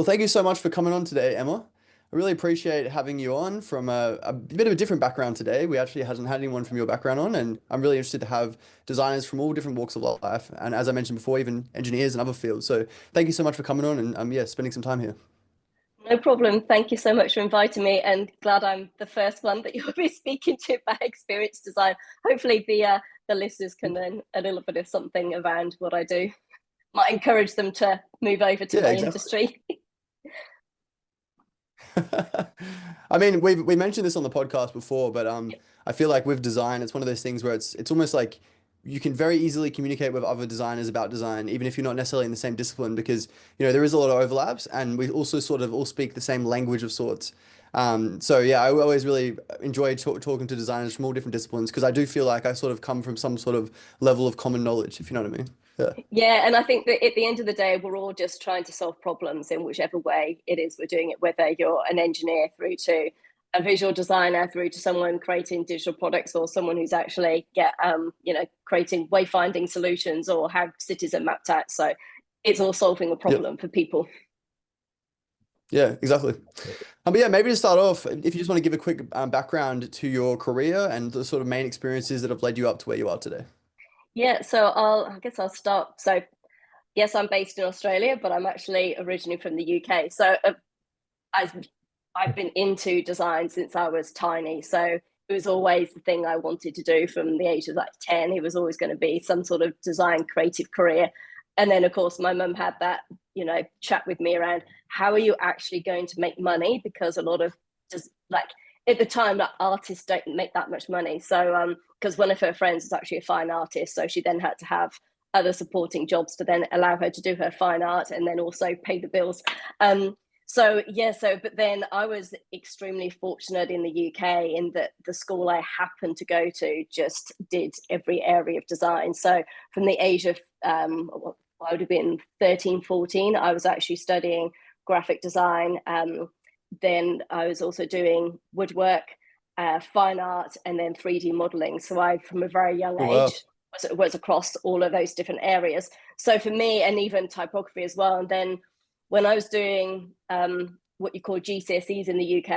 Well, thank you so much for coming on today, Emma. I really appreciate having you on from a bit of a different background today. We actually hasn't had anyone from your background on, and I'm really interested to have designers from all different walks of life. And as I mentioned before, even engineers and other fields. So thank you so much for coming on and yeah, spending some time here. No problem. Thank you so much for inviting me, and glad I'm the first one that you'll be speaking to about experience design. Hopefully, the listeners can learn a little bit of something around what I do. Might encourage them to move over to Yeah, my exactly. industry. I mean, we mentioned this on the podcast before, but I feel like with design, it's one of those things where it's almost like you can very easily communicate with other designers about design, even if you're not necessarily in the same discipline, because there is a lot of overlaps, and we also sort of all speak the same language of sorts. So yeah, I always really enjoy talking to designers from all different disciplines because I do feel like I sort of come from some sort of level of common knowledge, if you know what I mean. Yeah. Yeah, and I think that at the end of the day, we're all just trying to solve problems in whichever way it is we're doing it, whether you're an engineer through to a visual designer through to someone creating digital products or someone who's actually creating wayfinding solutions or have cities are mapped out. So it's all solving a Yep. problem for people. Yeah, exactly. But yeah, maybe to start off, if you just want to give a quick background to your career and the sort of main experiences that have led you up to where you are today. Yeah, so I guess I'll start. So yes, I'm based in Australia, but I'm actually originally from the UK. So I've I've been into design since I was tiny. So it was always the thing I wanted to do from the age of like 10. It was always going to be some sort of design creative career. And then of course my mum had that, chat with me around how are you actually going to make money? Because a lot of just like at the time like artists don't make that much money. So because one of her friends was actually a fine artist. So she then had to have other supporting jobs to then allow her to do her fine art and then also pay the bills. So yeah, but then I was extremely fortunate in the UK in that the school I happened to go to just did every area of design. So from the age of I would have been 13, 14, I was actually studying graphic design. Then I was also doing woodwork, fine art, and then 3D modeling. So I, from a very young Oh, wow. age, was across all of those different areas. So for me, and even typography as well. And then when I was doing what you call GCSEs in the UK,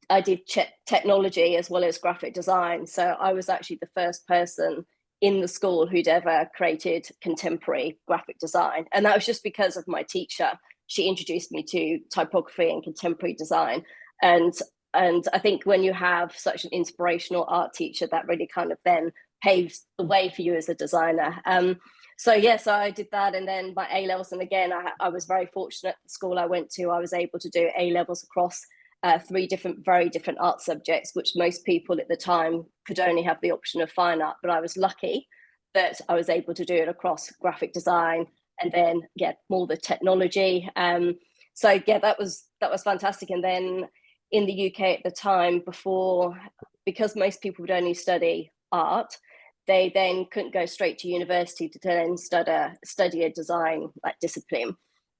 I did technology as well as graphic design. So I was actually the first person in the school who'd ever created contemporary graphic design. And that was just because of my teacher. She introduced me to typography and contemporary design. And and I think when you have such an inspirational art teacher, that really kind of then paves the way for you as a designer. So yes, I did that, and then my A levels, and again, I was very fortunate. The school I went to, I was able to do A levels across three very different art subjects, which most people at the time could only have the option of fine art. But I was lucky that I was able to do it across graphic design and then get more the technology. So yeah, that was fantastic. And then in the UK at the time, because most people would only study art, they then couldn't go straight to university to then study a design like discipline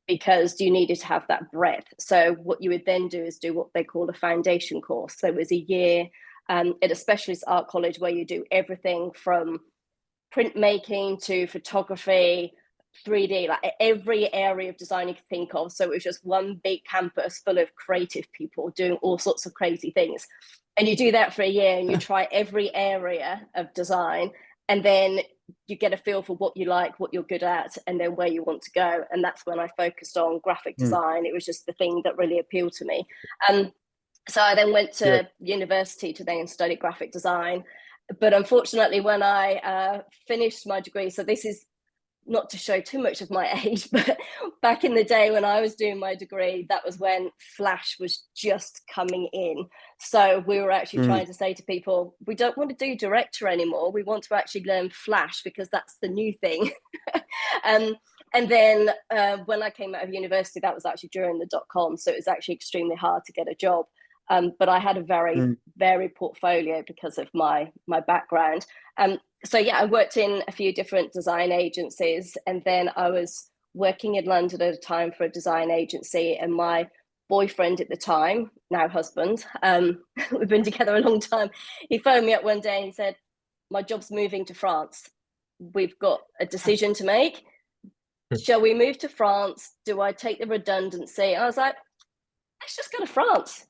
because you needed to have that breadth. So what you would then do is do what they call a foundation course. So it was a year at a specialist art college where you do everything from printmaking to photography, 3D, like every area of design you could think of. So it was just one big campus full of creative people doing all sorts of crazy things. And you do that for a year and you try every area of design. And then you get a feel for what you like, what you're good at, and then where you want to go. And that's when I focused on graphic Mm, design. It was just the thing that really appealed to me. So I then went yeah. to university to then study graphic design. But unfortunately, when I finished my degree, so this is not to show too much of my age, but back in the day when I was doing my degree, that was when Flash was just coming in. So we were actually Mm, trying to say to people, we don't want to do director anymore. We want to actually learn Flash because that's the new thing. um, and then when I came out of university, that was actually during the .com. So it was actually extremely hard to get a job. But I had a very mm. varied portfolio because of my background. So yeah, I worked in a few different design agencies, and then I was working in London at a time for a design agency, and my boyfriend at the time, now husband, we've been together a long time. He phoned me up one day and he said, "My job's moving to France. We've got a decision to make. shall we move to France? Do I take the redundancy? I was like, let's just go to France.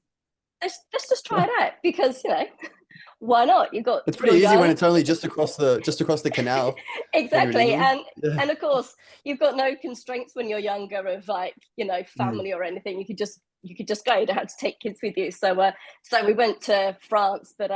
Let's just try it out because, why not? It's pretty You're easy when young. it's only just across the canal when you're in Exactly. England. And Yeah. and of course, you've got no constraints when you're younger of like, Mm. family or anything. You could just go. You don't have to take kids with you. So we went to France, but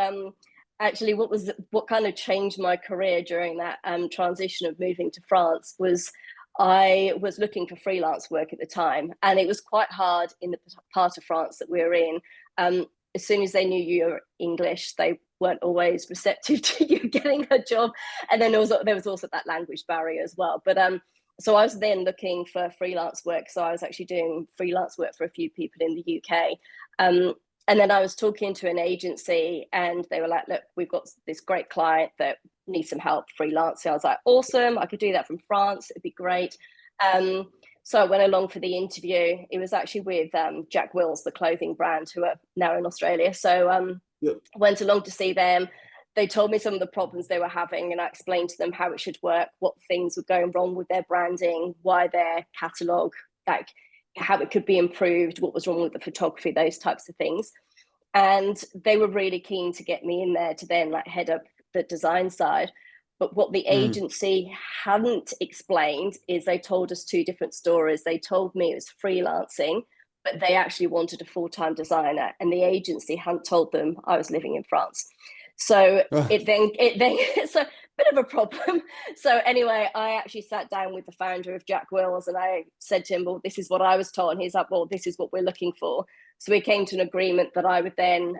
actually what kind of changed my career during that transition of moving to France was I was looking for freelance work at the time, and it was quite hard in the part of France that we were in. Um, as soon as they knew you were English, they weren't always receptive to you getting a job, and then there was also that language barrier as well. But so I was then looking for freelance work. So I was actually doing freelance work for a few people in the UK. Um, and then I was talking to an agency, and they were like, "Look, we've got this great client that needs some help freelancing." I was like, "Awesome! I could do that from France. It'd be great." Um, so I went along for the interview. It was actually with Jack Wills, the clothing brand, who are now in Australia. So Yep. went along to see them. They told me some of the problems they were having, and I explained to them how it should work, what things were going wrong with their branding, why their catalogue, like how it could be improved, what was wrong with the photography, those types of things. And they were really keen to get me in there to then like head up the design side. But what the Mm. agency hadn't explained is they told us two different stories. They told me it was freelancing, but they actually wanted a full-time designer, and the agency hadn't told them I was living in France. So Oh, it then it's a bit of a problem. So anyway, I actually sat down with the founder of Jack Wills, and I said to him, "Well, this is what I was told." And he's like, "Well, this is what we're looking for." So we came to an agreement that I would then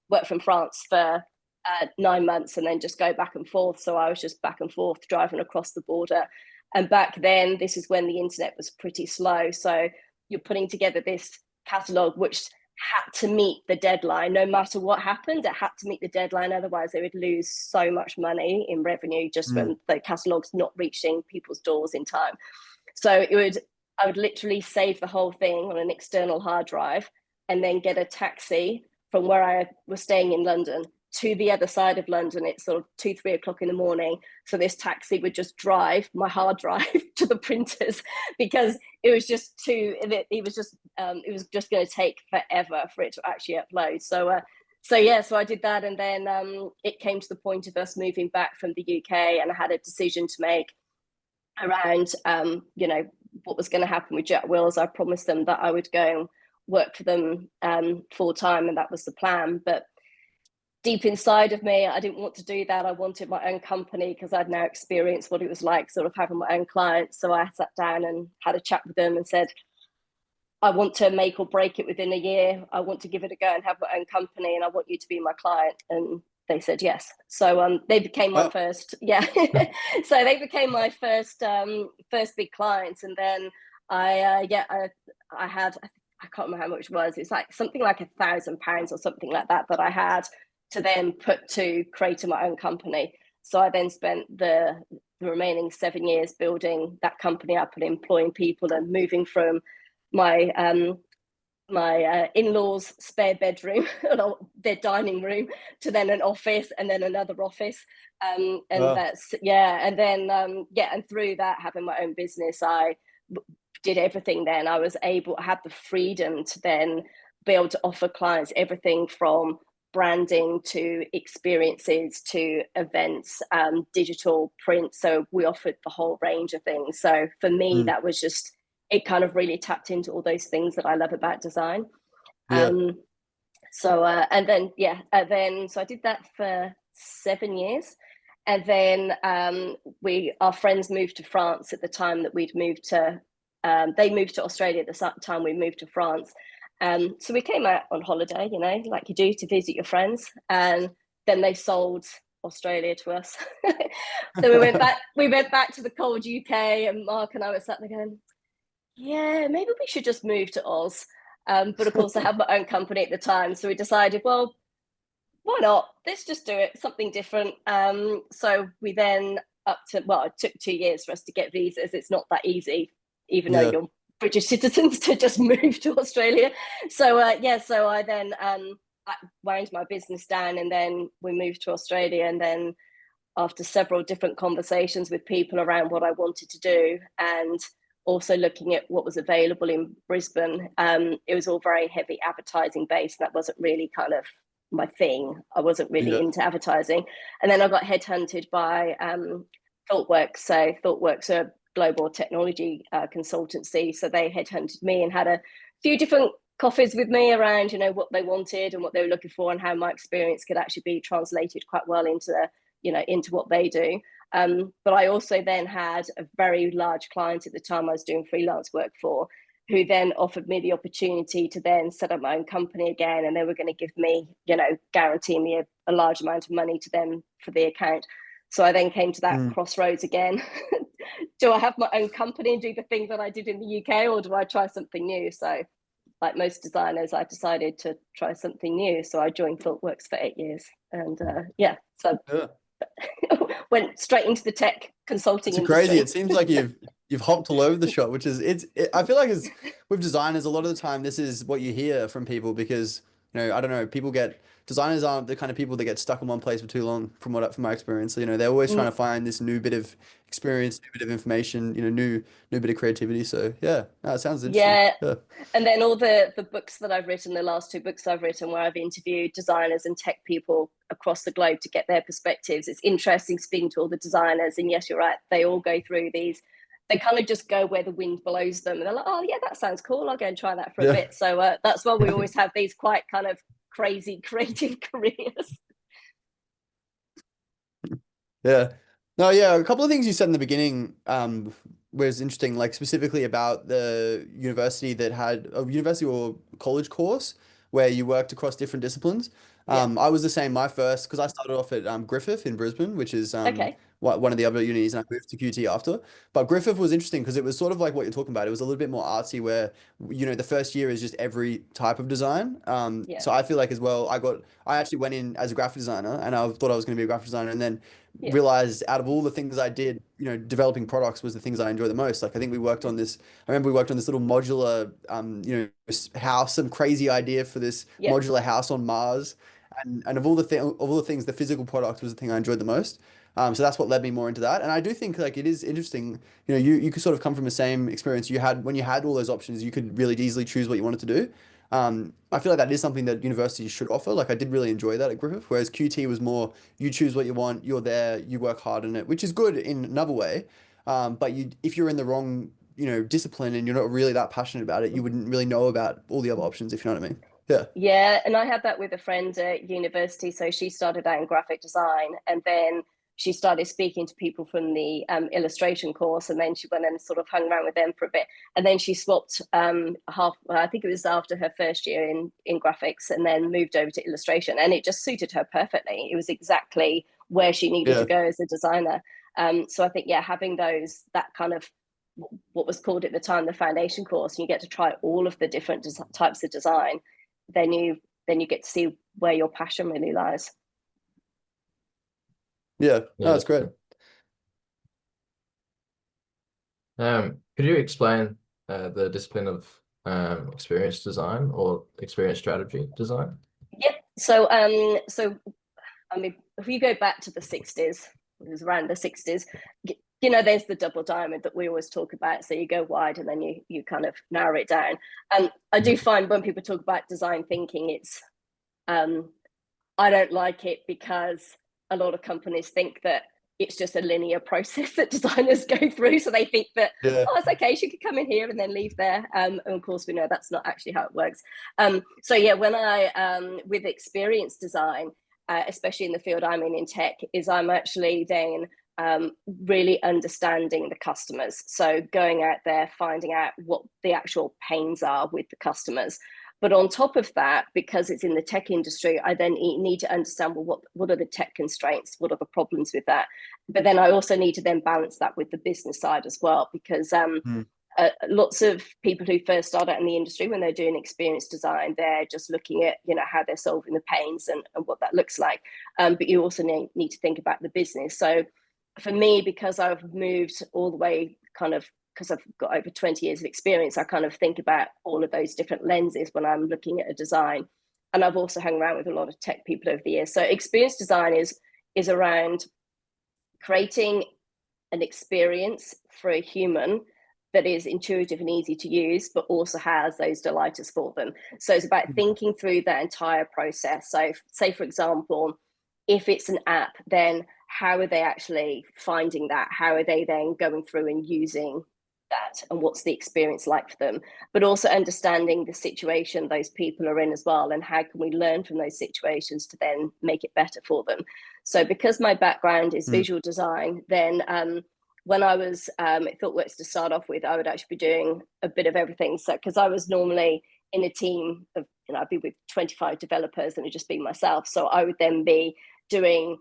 work from France for 9 months and then just go back and forth. So I was just back and forth driving across the border. And back then, this is when the internet was pretty slow. So you're putting together this catalogue which had to meet the deadline no matter what happened. It had to meet the deadline, otherwise they would lose so much money in revenue just mm. from the catalogues not reaching people's doors in time. So I would literally save the whole thing on an external hard drive and then get a taxi from where I was staying in London to the other side of London. It's sort of 2, 3 o'clock in the morning. So this taxi would just drive my hard drive to the printers because it was just going to take forever for it to actually upload. So I did that, and then it came to the point of us moving back from the UK, and I had a decision to make around what was going to happen with Jack Wills. I promised them that I would go and work for them full time, and that was the plan. But deep inside of me, I didn't want to do that. I wanted my own company because I'd now experienced what it was like sort of having my own clients. So I sat down and had a chat with them and said, I want to make or break it within a year. I want to give it a go and have my own company, and I want you to be my client. And they said yes. So they became my Well, first, yeah. So they became my first big client, and then I had, I can't remember how much it was. It's like something like £1,000 or something like that I had to then put to creating my own company. So I then spent the remaining 7 years building that company up and employing people and moving from my in-laws spare bedroom their dining room to then an office and then another office, and well, that's and then and through that, having my own business, I did everything. Then I had the freedom to then be able to offer clients everything from branding to experiences to events, digital print. So we offered the whole range of things. So for me, mm, that was just, it kind of really tapped into all those things that I love about design. yeah. Um, so I did that for 7 years. And then our friends moved to France at the time that we'd moved to, they moved to Australia at the time we moved to France. So we came out on holiday, like you do, to visit your friends. And then they sold Australia to us. So we went back to the cold UK, and Mark and I were sat there going, yeah, maybe we should just move to Oz. But of course, I had my own company at the time. So we decided, well, why not? Let's just do it, something different. So we then it took 2 years for us to get visas. It's not that easy, even though Yeah. you're British citizens, to just move to Australia. So I then wound my business down, and then we moved to Australia, and then after several different conversations with people around what I wanted to do, and also looking at what was available in Brisbane, it was all very heavy advertising based. That wasn't really kind of my thing. I wasn't really Yeah. into advertising. And then I got headhunted by ThoughtWorks. So ThoughtWorks are a global technology consultancy. So they headhunted me and had a few different coffees with me around, you know, what they wanted and what they were looking for, and how my experience could actually be translated quite well into, you know, into what they do. But I also then had a very large client at the time I was doing freelance work for, who then offered me the opportunity to then set up my own company again. And they were going to give me, you know, guarantee me a large amount of money to them for the account. So I then came to that crossroads again. Do I have my own company and do the thing that I did in the UK, or do I try something new? So like most designers, I decided to try something new. So I joined ThoughtWorks for 8 years. And so Yeah. went straight into the tech consulting It's crazy. industry. It seems like you've hopped all over the shop, which is I feel like it's with designers a lot of the time this is what you hear from people because I don't know, designers aren't the kind of people that get stuck in one place for too long from my experience. So, they're always trying to find this new bit of experience, new bit of information, new bit of creativity. So yeah, no, it sounds interesting. Yeah. Yeah. And then all the books that I've written, the last 2 books I've written, where I've interviewed designers and tech people across the globe to get their perspectives. It's interesting speaking to all the designers. And yes, you're right. They all go through these. They kind of just go where the wind blows them. And they're like, oh, yeah, that sounds cool. I'll go and try that for a Yeah. bit. So that's why we always have these quite kind of crazy creative careers. Yeah. No, yeah, a couple of things you said in the beginning was interesting, like specifically about the university that had a university or college course where you worked across different disciplines. Yeah. I was the same, my first, because I started off at Griffith in Brisbane, which is Okay. one of the other unis, and I moved to QT after. But Griffith was interesting because it was sort of like what you're talking about. It was a little bit more artsy where, the first year is just every type of design. Yeah. So I feel like as well, I actually went in as a graphic designer and I thought I was going to be a graphic designer and then Yeah. realized out of all the things I did, developing products was the things I enjoy the most. Like I think I remember we worked on this little modular, house, some crazy idea for this Yeah. modular house on Mars. And of all the things, the physical product was the thing I enjoyed the most. So that's what led me more into that. And I do think like it is interesting, you could sort of come from the same experience you had when you had all those options, you could really easily choose what you wanted to do. I feel like that is something that universities should offer. Like I did really enjoy that at Griffith, whereas QT was more you choose what you want, you're there, you work hard in it, which is good in another way. But if you're in the wrong, discipline and you're not really that passionate about it, you wouldn't really know about all the other options, if you know what I mean. Yeah. Yeah, and I had that with a friend at university. So she started out in graphic design, and then she started speaking to people from the illustration course, and then she went and sort of hung around with them for a bit, and then she swapped I think it was after her first year in graphics, and then moved over to illustration, and it just suited her perfectly. It was exactly where she needed to Yeah. go as a designer. So I think having that kind of what was called at the time the foundation course, and you get to try all of the different types of design, then you get to see where your passion really lies. Yeah. No, Yeah, that's great. definitely. Could you explain the discipline of experience design or experience strategy design? Yeah. So I mean, if you go back to the 60s, it was around the 60s, there's the double diamond that we always talk about. So you go wide and then you kind of narrow it down. And I do find when people talk about design thinking, it's I don't like it because a lot of companies think that it's just a linear process that designers go through. So they think that, Yeah. oh, it's okay, she could come in here and then leave there. And of course, we know that's not actually how it works. When with experience design, especially in the field I'm in tech, is I'm actually then really understanding the customers. So going out there, finding out what the actual pains are with the customers. But on top of that, because it's in the tech industry, I then need to understand, well, what are the tech constraints? What are the problems with that? But then I also need to then balance that with the business side as well, because lots of people who first start out in the industry, when they're doing experience design, they're just looking at, how they're solving the pains and what that looks like. But you also need to think about the business. So for me, because I've moved all the way because I've got over 20 years of experience, I kind of think about all of those different lenses when I'm looking at a design. And I've also hung around with a lot of tech people over the years. So experience design is around creating an experience for a human that is intuitive and easy to use, but also has those delighters for them. So it's about thinking through that entire process. So say, for example, if it's an app, then how are they actually finding that? How are they then going through and using that? And what's the experience like for them? But also understanding the situation those people are in as well, and how can we learn from those situations to then make it better for them? So because my background is visual design, then when I was at ThoughtWorks to start off with, I would actually be doing a bit of everything. So because I was normally in a team of, I'd be with 25 developers and it'd just be myself. So I would then be doing,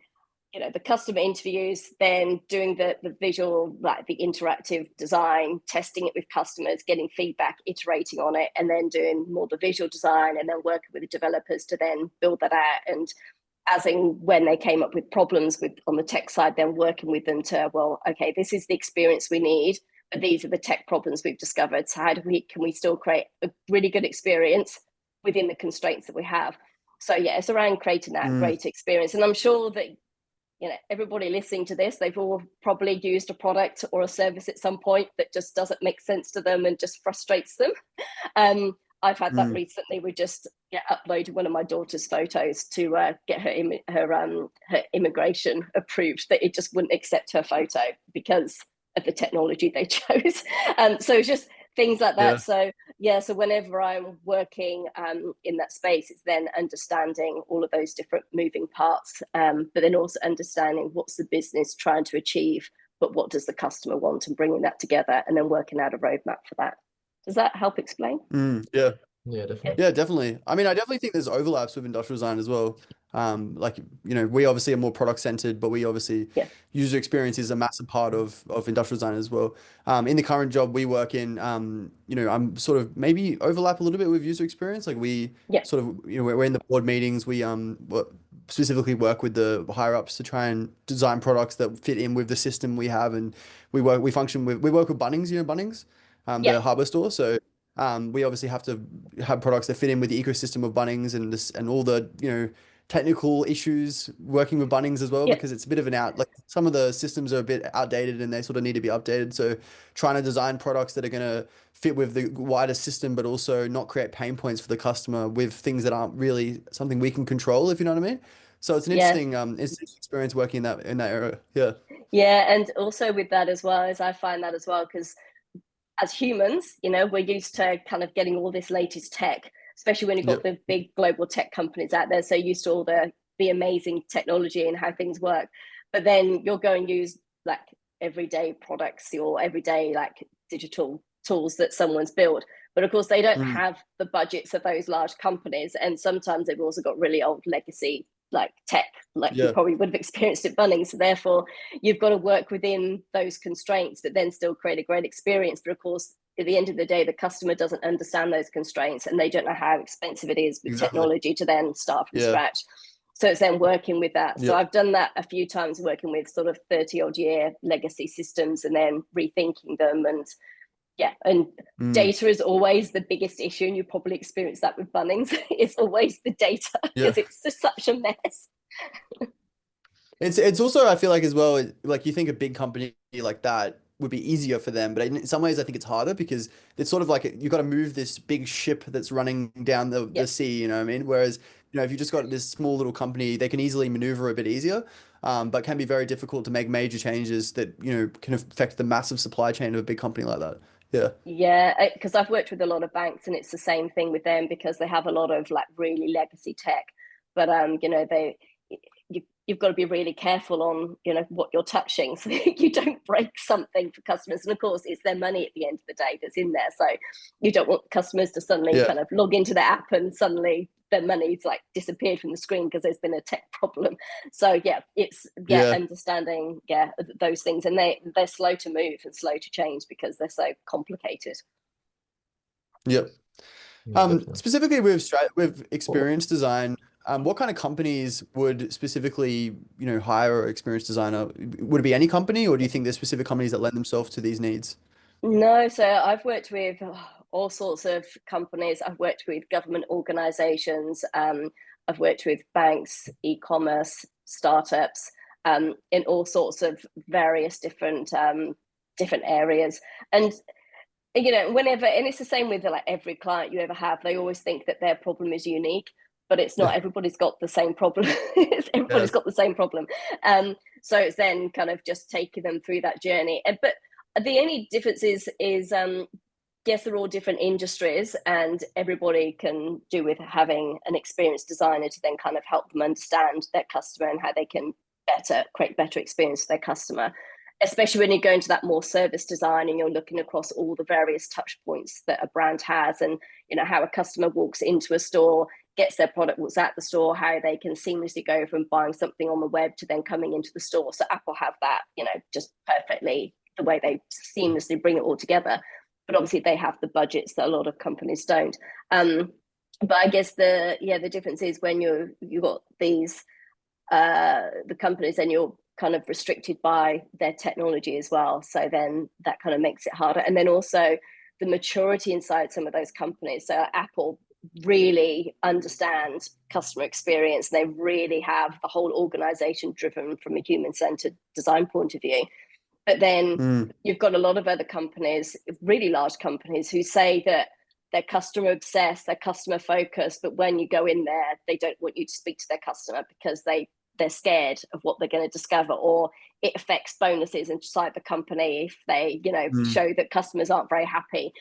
the customer interviews, then doing the visual, like the interactive design, testing it with customers, getting feedback, iterating on it, and then doing more the visual design, and then working with the developers to then build that out. And as in when they came up with problems on the tech side, then working with them to, well, okay, this is the experience we need, but these are the tech problems we've discovered. So how can we still create a really good experience within the constraints that we have? So yeah, it's around creating that great experience. And I'm sure that, everybody listening to this, they've all probably used a product or a service at some point that just doesn't make sense to them and just frustrates them. I've had that recently. We just uploaded one of my daughter's photos to get her immigration approved, that it just wouldn't accept her photo because of the technology they chose. So it's just things like that. So whenever I'm working in that space, it's then understanding all of those different moving parts, but then also understanding what's the business trying to achieve, but what does the customer want, and bringing that together and then working out a roadmap for that. Does that help explain? Yeah. Yeah, definitely. Yeah, definitely. I mean, I definitely think there's overlaps with industrial design as well. Like, we obviously are more product centered, but we obviously user experience is a massive part of industrial design as well. In the current job we work in, I'm sort of maybe overlap a little bit with user experience. Like we sort of, we're in the board meetings. We specifically work with the higher ups to try and design products that fit in with the system we have, and we work with Bunnings, Bunnings, the hardware store. So we obviously have to have products that fit in with the ecosystem of Bunnings and all the, technical issues working with Bunnings as well, because it's a bit of like some of the systems are a bit outdated and they sort of need to be updated. So trying to design products that are going to fit with the wider system, but also not create pain points for the customer with things that aren't really something we can control, if you know what I mean. So it's an interesting experience working in that area. Yeah. Yeah. And also with that as well, as I find that as well, because as humans, we're used to kind of getting all this latest tech, especially when you've got the big global tech companies out there. So used to all the amazing technology and how things work. But then you'll go and use like everyday products or everyday like digital tools that someone's built. But of course, they don't have the budgets of those large companies. And sometimes they've also got really old legacy like tech, like you probably would have experienced at Bunnings. So therefore, you've got to work within those constraints, but then still create a great experience. But of course, at the end of the day, the customer doesn't understand those constraints and they don't know how expensive it is with technology to then start from scratch. So it's then working with that. So I've done that a few times, working with sort of 30 odd year legacy systems and then rethinking them. And data is always the biggest issue, and you probably experience that with Bunnings. It's always the data because it's just such a mess. It's also, I feel like as well, like you think a big company like that would be easier for them, but in some ways I think it's harder because it's sort of like you've got to move this big ship that's running down the sea, you know what I mean? Whereas, if you just got this small little company, they can easily maneuver a bit easier, but can be very difficult to make major changes that, can affect the massive supply chain of a big company like that. Yeah. Yeah, because I've worked with a lot of banks and it's the same thing with them because they have a lot of like really legacy tech, but you've got to be really careful on what you're touching so you don't break something for customers. And of course, it's their money at the end of the day that's in there, so you don't want customers to suddenly kind of log into the app and suddenly their money's like disappeared from the screen because there's been a tech problem. So it's understanding those things, and they're slow to move and slow to change because they're so complicated. Yep. Specifically with experience design, what kind of companies would specifically, hire an experienced designer? Would it be any company, or do you think there's specific companies that lend themselves to these needs? No, so I've worked with all sorts of companies. I've worked with government organizations. I've worked with banks, e-commerce, startups. in all sorts of various different areas. And whenever, and it's the same with like every client you ever have, they always think that their problem is unique, but it's not. Everybody's got the same problem. Everybody's got the same problem. So it's then kind of just taking them through that journey. But the only difference is yes, they're all different industries, and everybody can do with having an experienced designer to then kind of help them understand their customer and how they can create better experience for their customer, especially when you go into that more service design and you're looking across all the various touch points that a brand has, and how a customer walks into a store, gets their product, walks out the store, how they can seamlessly go from buying something on the web to then coming into the store. So Apple have that, just perfectly, the way they seamlessly bring it all together. But obviously they have the budgets that a lot of companies don't. But I guess the difference is when you got these the companies, and you're kind of restricted by their technology as well. So then that kind of makes it harder. And then also the maturity inside some of those companies. So Apple really understand customer experience. They really have the whole organization driven from a human-centered design point of view. But then you've got a lot of other companies, really large companies, who say that they're customer obsessed, they're customer focused, but when you go in there, they don't want you to speak to their customer because they're scared of what they're going to discover, or it affects bonuses inside the company if they, show that customers aren't very happy,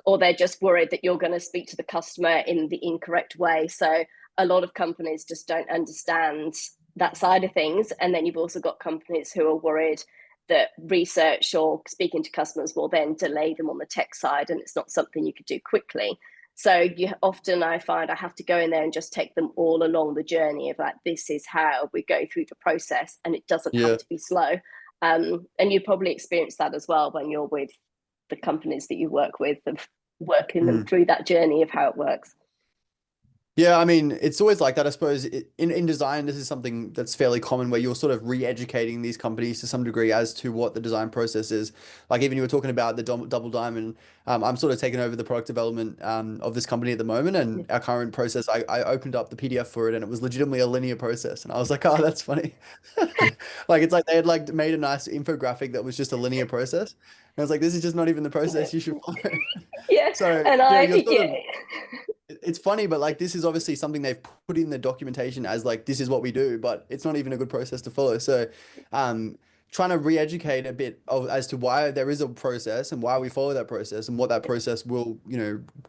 or they're just worried that you're going to speak to the customer in the incorrect way. So a lot of companies just don't understand that side of things. And then you've also got companies who are worried that research or speaking to customers will then delay them on the tech side, and it's not something you could do quickly. So I find I have to go in there and just take them all along the journey of like, this is how we go through the process, and it doesn't have to be slow. And you probably experience that as well when you're with the companies that you work with, of working them through that journey of how it works. Yeah, I mean, it's always like that. I suppose in design, this is something that's fairly common, where you're sort of re-educating these companies to some degree as to what the design process is. Like even you were talking about the double diamond. I'm sort of taking over the product development of this company at the moment, and our current process, I opened up the PDF for it, and it was legitimately a linear process, and I was like, oh, that's funny. Like it's like they had like made a nice infographic that was just a linear process, and I was like, this is just not even the process you should follow. Yeah, So and you're sort of, it's funny, but like this is obviously something they've put in the documentation as like, this is what we do, but it's not even a good process to follow. So trying to re-educate a bit as to why there is a process and why we follow that process and what that process will,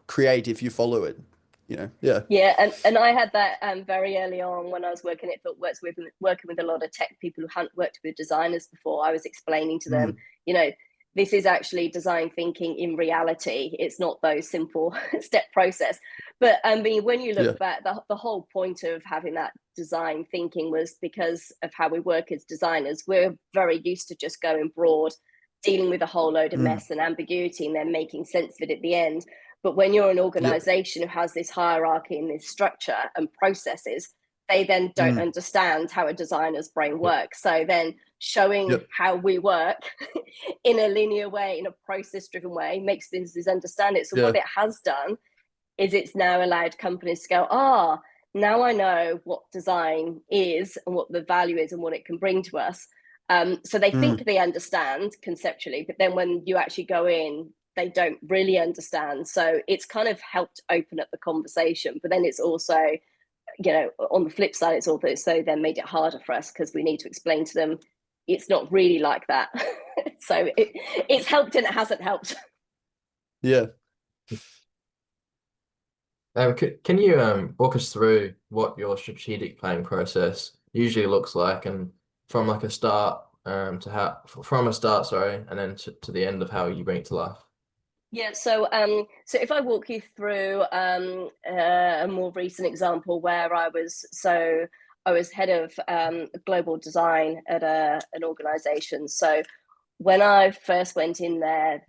create if you follow it, yeah. Yeah, and I had that very early on when I was working with a lot of tech people who hadn't worked with designers before. I was explaining to them, this is actually design thinking in reality. It's not those simple step process. But I mean, when you look back, the whole point of having that design thinking was because of how we work as designers. We're very used to just going broad, dealing with a whole load of mess and ambiguity, and then making sense of it at the end. But when you're an organization who has this hierarchy and this structure and processes, they then don't understand how a designer's brain works. So then showing how we work in a linear way, in a process-driven way, makes businesses understand it. So what it has done is it's now allowed companies to go, now I know what design is and what the value is and what it can bring to us. So they think they understand conceptually, but then when you actually go in, they don't really understand. So it's kind of helped open up the conversation, but then it's also, on the flip side, it's also then made it harder for us because we need to explain to them it's not really like that. So it's helped and it hasn't helped. Yeah. Can you walk us through what your strategic planning process usually looks like, and from like a start sorry, and then to the end of how you bring it to life? Yeah, so if I walk you through a more recent example where I was head of global design at an organization. So when I first went in there,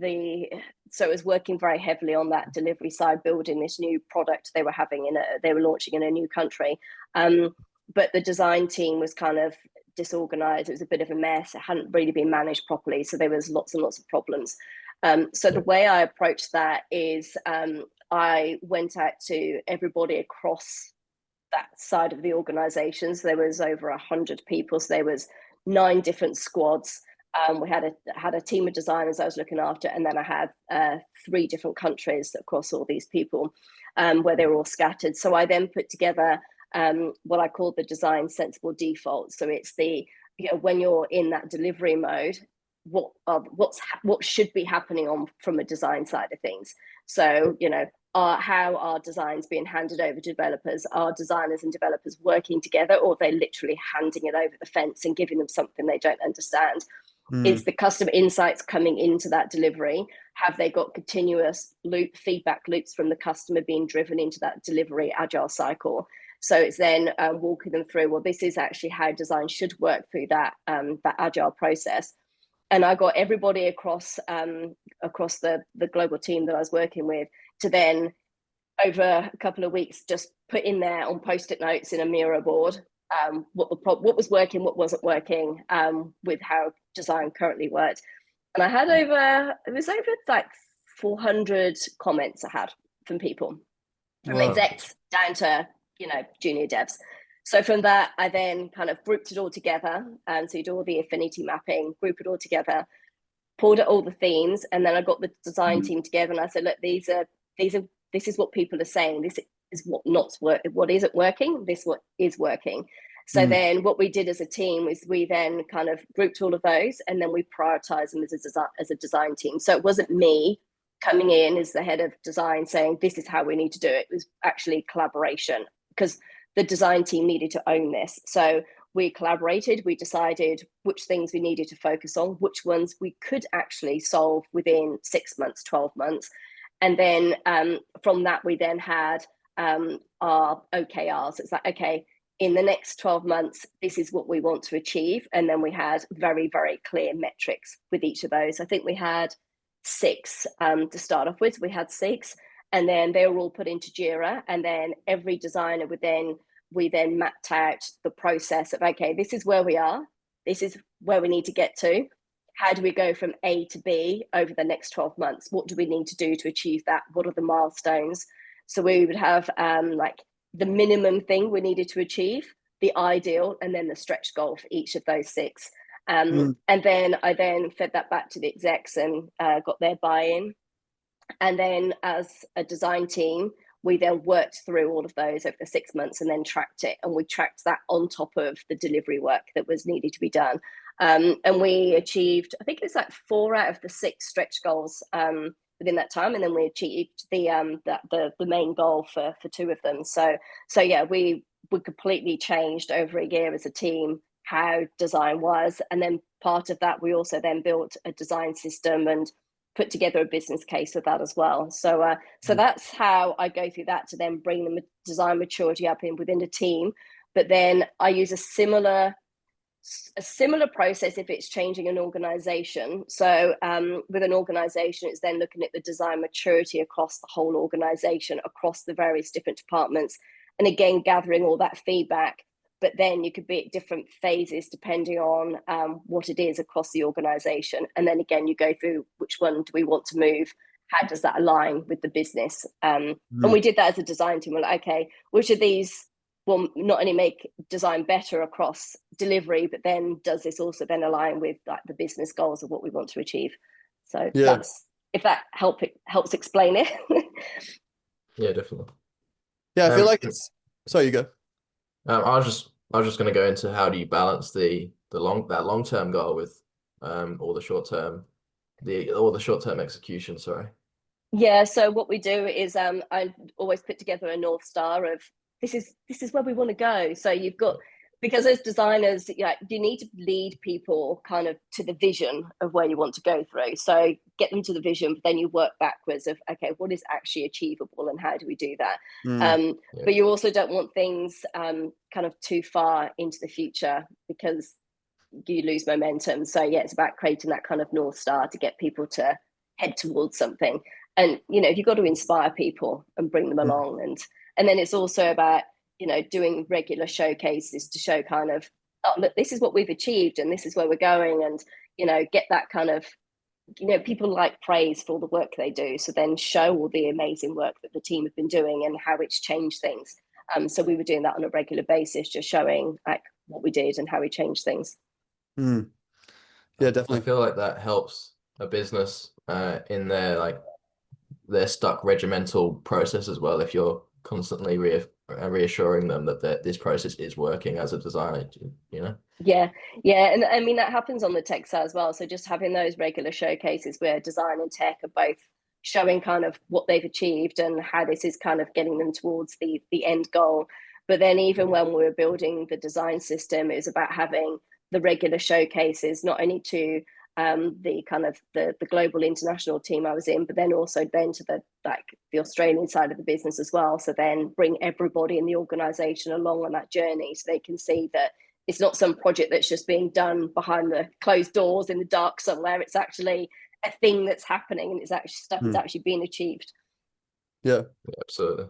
so I was working very heavily on that delivery side, building this new product they were launching in a new country. But the design team was kind of disorganized. It was a bit of a mess. It hadn't really been managed properly. So there was lots and lots of problems. So the way I approached that is I went out to everybody across that side of the organization. So there was over 100 people. So there was 9 different squads. We had a team of designers I was looking after, and then I had 3 different countries across all these people, where they were all scattered. So I then put together what I call the design sensible default. So it's the, when you're in that delivery mode, what should be happening on from a design side of things. So how are designs being handed over to developers? Are designers and developers working together, or are they literally handing it over the fence and giving them something they don't understand? Is the customer insights coming into that delivery? Have they got continuous feedback loops from the customer being driven into that delivery agile cycle? So it's then walking them through, well, this is actually how design should work through that agile process. And I got everybody across the global team that I was working with to then, over a couple of weeks, just put in there on Post-it notes in a Miro board what was working, what wasn't working, with how design currently worked. And I had over like 400 comments I had from people, from execs down to junior devs. So from that, I then kind of grouped it all together. And so you do all the affinity mapping, group it all together, pulled out all the themes, and then I got the design team together and I said, look, this is what people are saying. This is what isn't working. This what is working. So then what we did as a team is we then kind of grouped all of those, and then we prioritized them as a design team. So it wasn't me coming in as the head of design saying, this is how we need to do it. It was actually collaboration, because the design team needed to own this. So we collaborated, we decided which things we needed to focus on, which ones we could actually solve within 6 months, 12 months. And then from that, we then had our OKRs. It's like, okay, in the next 12 months, this is what we want to achieve. And then we had very, very clear metrics with each of those. I think we had 6 to start off with. We had 6, and then they were all put into Jira. And then every designer we then mapped out the process of, okay, this is where we are. This is where we need to get to. How do we go from A to B over the next 12 months? What do we need to do to achieve that? What are the milestones? So we would have like the minimum thing we needed to achieve, the ideal, and then the stretch goal for each of those 6. And then I then fed that back to the execs and got their buy-in. And then as a design team, we then worked through all of those over the 6 months and then tracked it. And we tracked that on top of the delivery work that was needed to be done. And we achieved, I think it was like 4 out of the 6 stretch goals within that time. And then we achieved the main goal for 2 of them. So yeah, we completely changed over a year as a team how design was. And then part of that, we also then built a design system and put together a business case with that as well. So that's how I go through that to then bring the design maturity up within the team. But then I use a similar process if it's changing an organization. So with an organization, it's then looking at the design maturity across the whole organization, across the various different departments, and again gathering all that feedback. But then you could be at different phases depending on what it is across the organization. And then again, you go through which one do we want to move? How does that align with the business? And we did that as a design team. We're like, okay, which of these will not only make design better across delivery, but then does this also then align with like the business goals of what we want to achieve? So that's, if that helps explain it. Yeah, definitely. Yeah, I feel like it's, sorry, you go. I was just going to go into how do you balance that long-term goal with all the short-term execution, sorry. Yeah, so what we do is I always put together a North Star of this is where we want to go. So you've got, because as designers, you need to lead people kind of to the vision of where you want to go through. So get them to the vision, but then you work backwards of, okay, what is actually achievable and how do we do that? But you also don't want things kind of too far into the future because you lose momentum. So yeah, it's about creating that kind of North Star to get people to head towards something. And, you've got to inspire people and bring them along. And then it's also about, doing regular showcases to show kind of, oh, look, this is what we've achieved and this is where we're going. And, get that kind of, people like praise for all the work they do. So then show all the amazing work that the team have been doing and how it's changed things. So we were doing that on a regular basis, just showing like what we did and how we changed things. Mm. Yeah, I definitely. feel like that helps a business in their stuck regimental process as well. If you're constantly reassuring them that this process is working as a designer, you know? Yeah, yeah, and I mean that happens on the tech side as well. So just having those regular showcases where design and tech are both showing kind of what they've achieved and how this is kind of getting them towards the end goal. But then even when we were building the design system, it was about having the regular showcases, not only to the kind of the global international team I was in, but then also then to the Australian side of the business as well. So then bring everybody in the organization along on that journey so they can see that it's not some project that's just being done behind the closed doors in the dark somewhere. It's actually a thing that's happening, and it's actually stuff is actually being achieved. Yeah. Absolutely.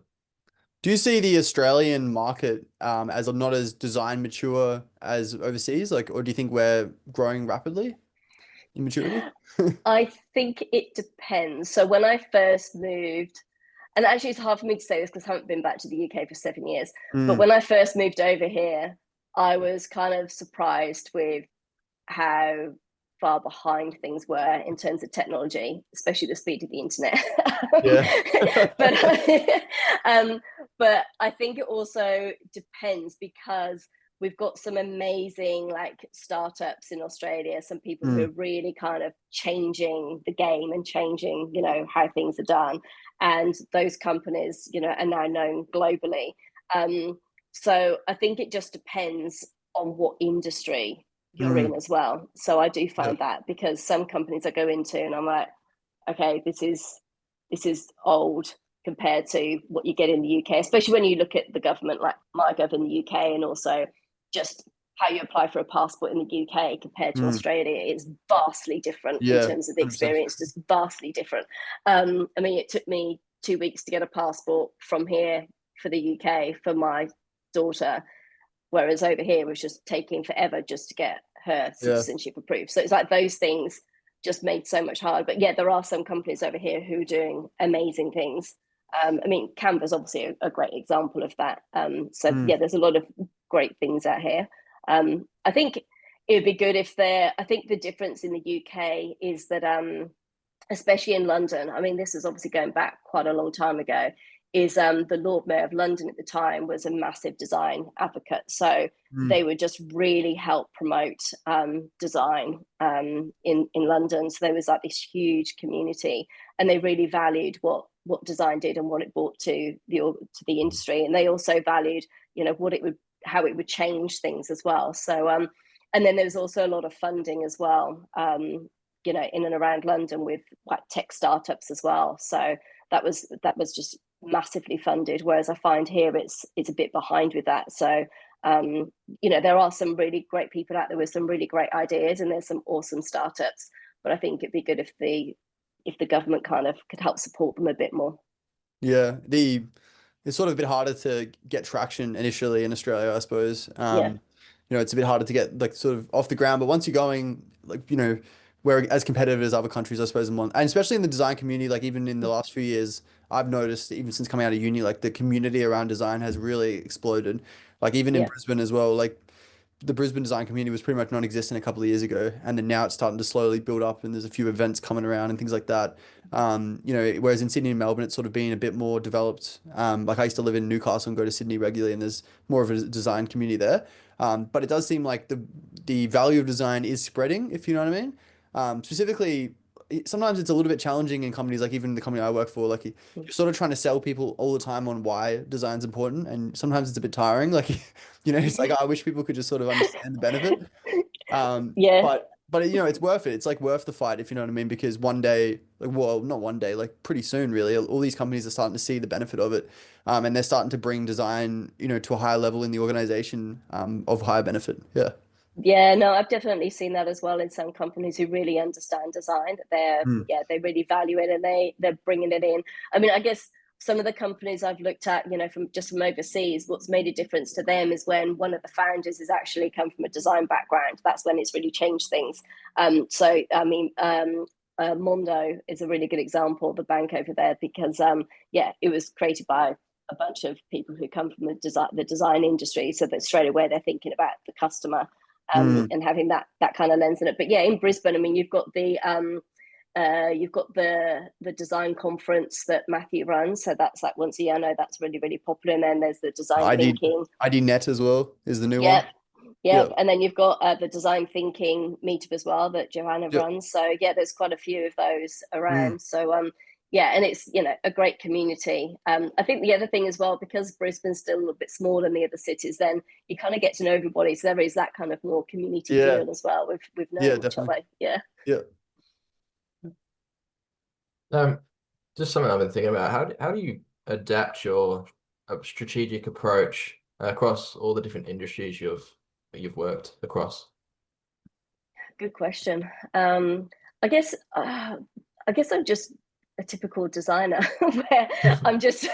Do you see the Australian market as not as design mature as overseas? Like, or do you think we're growing rapidly in maturity? I think it depends. So when I first moved, and actually it's hard for me to say this because I haven't been back to the UK for 7 years, but Mm. when I first moved over here, I was kind of surprised with how far behind things were in terms of technology, especially the speed of the internet. Yeah. but but I think it also depends because we've got some amazing like startups in Australia, some people who Mm. are really kind of changing the game and changing, how things are done. And those companies, are now known globally. So I think it just depends on what industry you're Mm. in as well. So I do Yeah. find that because some companies I go into and I'm like, okay, this is old compared to what you get in the UK, especially when you look at the government like MyGov in the UK and also just how you apply for a passport in the UK compared to Mm. Australia. It's vastly different in Yeah. terms of the 100%. experience, just vastly different. I mean, it took me 2 weeks to get a passport from here for the UK for my daughter, whereas over here it was just taking forever just to get her Yeah. citizenship approved. So it's like those things just made so much harder. But yeah, there are some companies over here who are doing amazing things. I mean, Canva's obviously a great example of that. So Mm. yeah, there's a lot of great things out here. I think it would be good if I think the difference in the UK is that especially in London, I mean, this is obviously going back quite a long time ago, is the Lord Mayor of London at the time was a massive design advocate. So Mm. they would just really help promote design in London. So there was like this huge community, and they really valued what design did and what it brought to the industry. And they also valued, how it would change things as well. So and then there was also a lot of funding as well. In and around London with like tech startups as well. So that was just massively funded. Whereas I find here it's a bit behind with that. So there are some really great people out there with some really great ideas, and there's some awesome startups. But I think it'd be good if the government kind of could help support them a bit more. Yeah. It's sort of a bit harder to get traction initially in Australia, I suppose. Yeah, It's a bit harder to get like sort of off the ground, but once you're going, like, we're as competitive as other countries, I suppose, and especially in the design community, like even in the last few years, I've noticed even since coming out of uni, like the community around design has really exploded. Like even in yeah, Brisbane as well, like the Brisbane design community was pretty much non-existent a couple of years ago, and then now it's starting to slowly build up, and there's a few events coming around and things like that. Whereas in Sydney and Melbourne, it's sort of been a bit more developed. Like I used to live in Newcastle and go to Sydney regularly, and there's more of a design community there. But it does seem like the value of design is spreading, if you know what I mean. Specifically, sometimes it's a little bit challenging in companies, like even the company I work for, like you're sort of trying to sell people all the time on why design's important, and sometimes it's a bit tiring. Like, it's like I wish people could just sort of understand the benefit. yeah. But it's worth it. It's like worth the fight, if you know what I mean, because one day, like, well, not one day, like pretty soon, really, all these companies are starting to see the benefit of it, and they're starting to bring design, to a higher level in the organization, of higher benefit. Yeah. Yeah, no, I've definitely seen that as well in some companies who really understand design. That Mm. they really value it and they're bringing it in. I mean, I guess some of the companies I've looked at, from overseas, what's made a difference to them is when one of the founders has actually come from a design background. That's when it's really changed things. So I mean, Mondo is a really good example, the bank over there, because it was created by a bunch of people who come from the design industry, so that straight away they're thinking about the customer, and having that kind of lens in it. But yeah, in Brisbane, I mean, you've got the design conference that Matthew runs, so that's like once a year. I know that's really, really popular. And then there's the design thinking. ID Net as well is the new one. Yeah. Yeah, and then you've got the design thinking meetup as well that Joanna runs. So yeah, there's quite a few of those around. So yeah, and it's, you know, a great community. I think the other thing as well, because Brisbane's still a little bit smaller than the other cities, then you kind of get to know everybody. So there is that kind of more community feel as well with knowing each other. Yeah. Just something I've been thinking about. How do you adapt your strategic approach across all the different industries you've worked across? Good question. I guess I'm just a typical designer where I'm just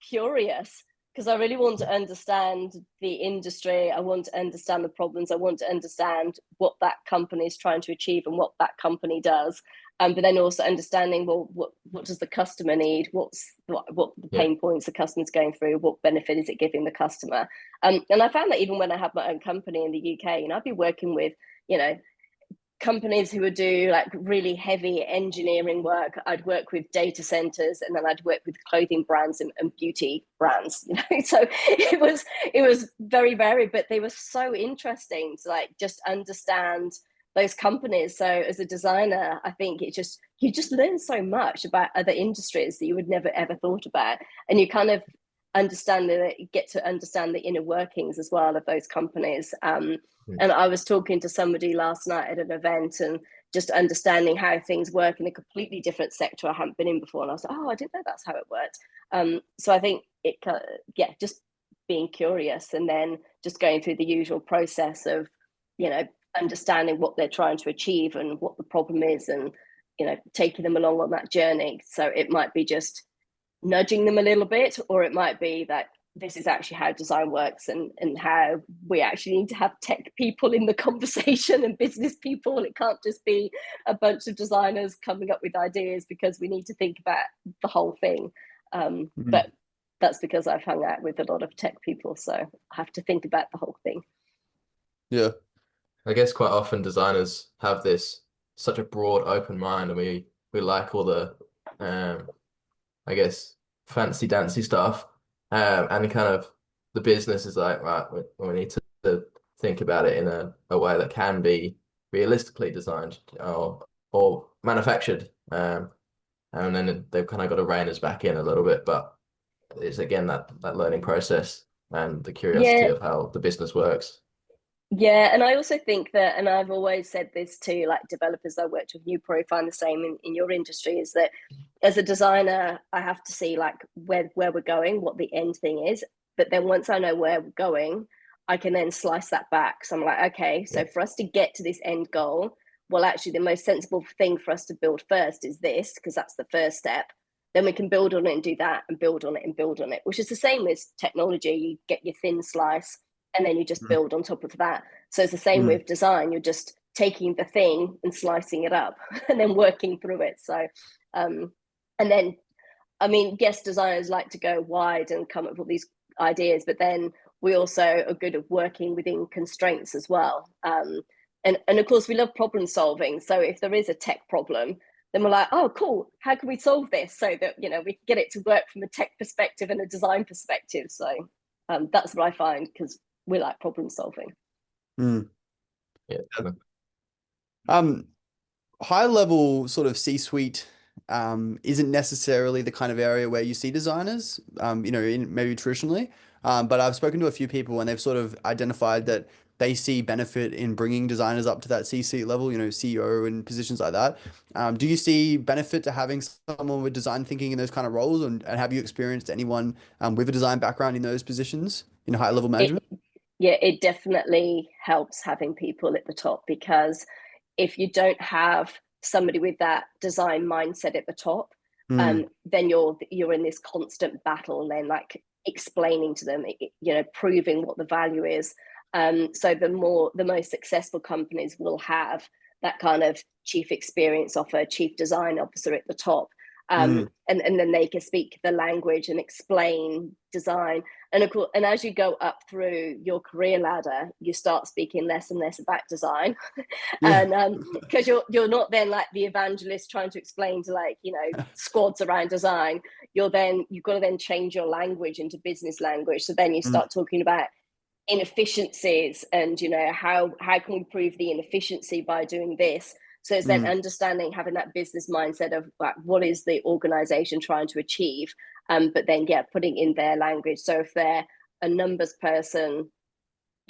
curious, because I really want to understand the industry. I want to understand the problems. I want to understand what that company is trying to achieve and what that company does. But then also understanding, well, what does the customer need? What the pain points the customer's going through? What benefit is it giving the customer? And I found that even when I had my own company in the UK, and I'd be working with, you know, companies who would do like really heavy engineering work. I'd work with data centers, and then I'd work with clothing brands and beauty brands, you know. So it was very varied, but they were so interesting to like just understand those companies. So as a designer, I think you just learn so much about other industries that you would never ever thought about, and you kind of get to understand the inner workings as well of those companies. And I was talking to somebody last night at an event, and just understanding how things work in a completely different sector I hadn't been in before, and I was like, oh, I didn't know that's how it worked. So I think just being curious, and then just going through the usual process of, you know, understanding what they're trying to achieve and what the problem is, and, you know, taking them along on that journey. So it might be just nudging them a little bit, or it might be that this is actually how design works, and how we actually need to have tech people in the conversation and business people. It can't just be a bunch of designers coming up with ideas, because we need to think about the whole thing. But that's because I've hung out with a lot of tech people, so I have to think about the whole thing. Yeah. I guess quite often designers have such a broad open mind, and we like all the I guess fancy dancy stuff, and kind of the business is like, right, we need to think about it in a way that can be realistically designed or manufactured, and then they've kind of got to rein us back in a little bit. But it's again that learning process and the curiosity of how the business works. Yeah, and I also think that, and I've always said this to like developers I worked with, you probably find the same in your industry, is that as a designer, I have to see like where we're going, what the end thing is. But then once I know where we're going, I can then slice that back. So I'm like, okay, so for us to get to this end goal, well, actually the most sensible thing for us to build first is this, because that's the first step. Then we can build on it and do that, and build on it and build on it, which is the same as technology. You get your thin slice, and then you just build on top of that. So it's the same with design. You're just taking the thing and slicing it up and then working through it. So, and then, I mean, yes, designers like to go wide and come up with all these ideas, but then we also are good at working within constraints as well. And of course, we love problem solving. So if there is a tech problem, then we're like, oh, cool, how can we solve this so that, you know, we can get it to work from a tech perspective and a design perspective. So that's what I find, because we like problem solving. Yeah. High level sort of C-suite isn't necessarily the kind of area where you see designers, you know, in maybe traditionally. But I've spoken to a few people, and they've sort of identified that they see benefit in bringing designers up to that C-suite level, you know, CEO and positions like that. Do you see benefit to having someone with design thinking in those kind of roles? And have you experienced anyone with a design background in those positions in high level management? It definitely helps having people at the top, because if you don't have somebody with that design mindset at the top, then you're in this constant battle, and then like explaining to them, you know, proving what the value is. So the most successful companies will have that kind of chief experience officer, chief design officer at the top. And then they can speak the language and explain design. And of course, and as you go up through your career ladder, you start speaking less and less about design. Yeah. And because you're not then like the evangelist trying to explain to, like, you know, squads around design. You've got to then change your language into business language. So then you start talking about inefficiencies and, you know, how can we improve the inefficiency by doing this. So it's then understanding, having that business mindset of, like, what is the organization trying to achieve, but then putting in their language. So if they're a numbers person,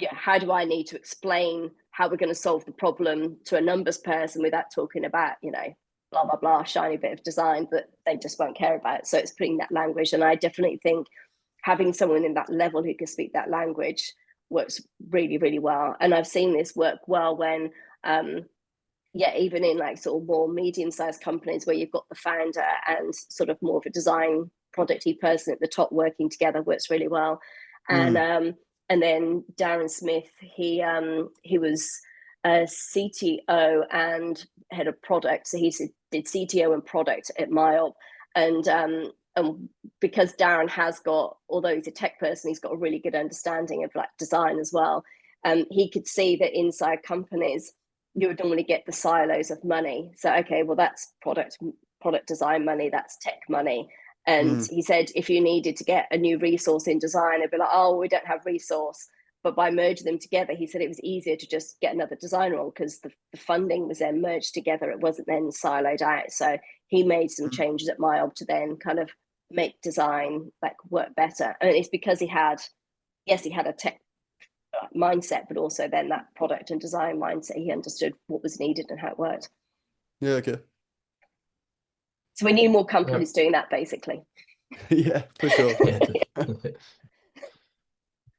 how do I need to explain how we're going to solve the problem to a numbers person without talking about, you know, blah blah blah, shiny bit of design that they just won't care about. So it's putting that language. And I definitely think having someone in that level who can speak that language works really, really well. And I've seen this work well when even in like sort of more medium-sized companies where you've got the founder and sort of more of a design producty person at the top working together, works really well. And then Darren Smith, he was a CTO and head of product, so he did CTO and product at MyOp. And because Darren has got, although he's a tech person, he's got a really good understanding of like design as well. He could see that inside companies you would normally get the silos of money. So, okay, well, that's product design money, that's tech money. And he said, if you needed to get a new resource in design, it'd be like, oh, we don't have resource. But by merging them together, he said it was easier to just get another designer on because the funding was then merged together. It wasn't then siloed out. So he made some changes at MyOb to then kind of make design like work better. And it's because he had a tech mindset, but also then that product and design mindset. He understood what was needed and how it worked. Yeah, okay. So we need more companies doing that, basically. Yeah, for sure.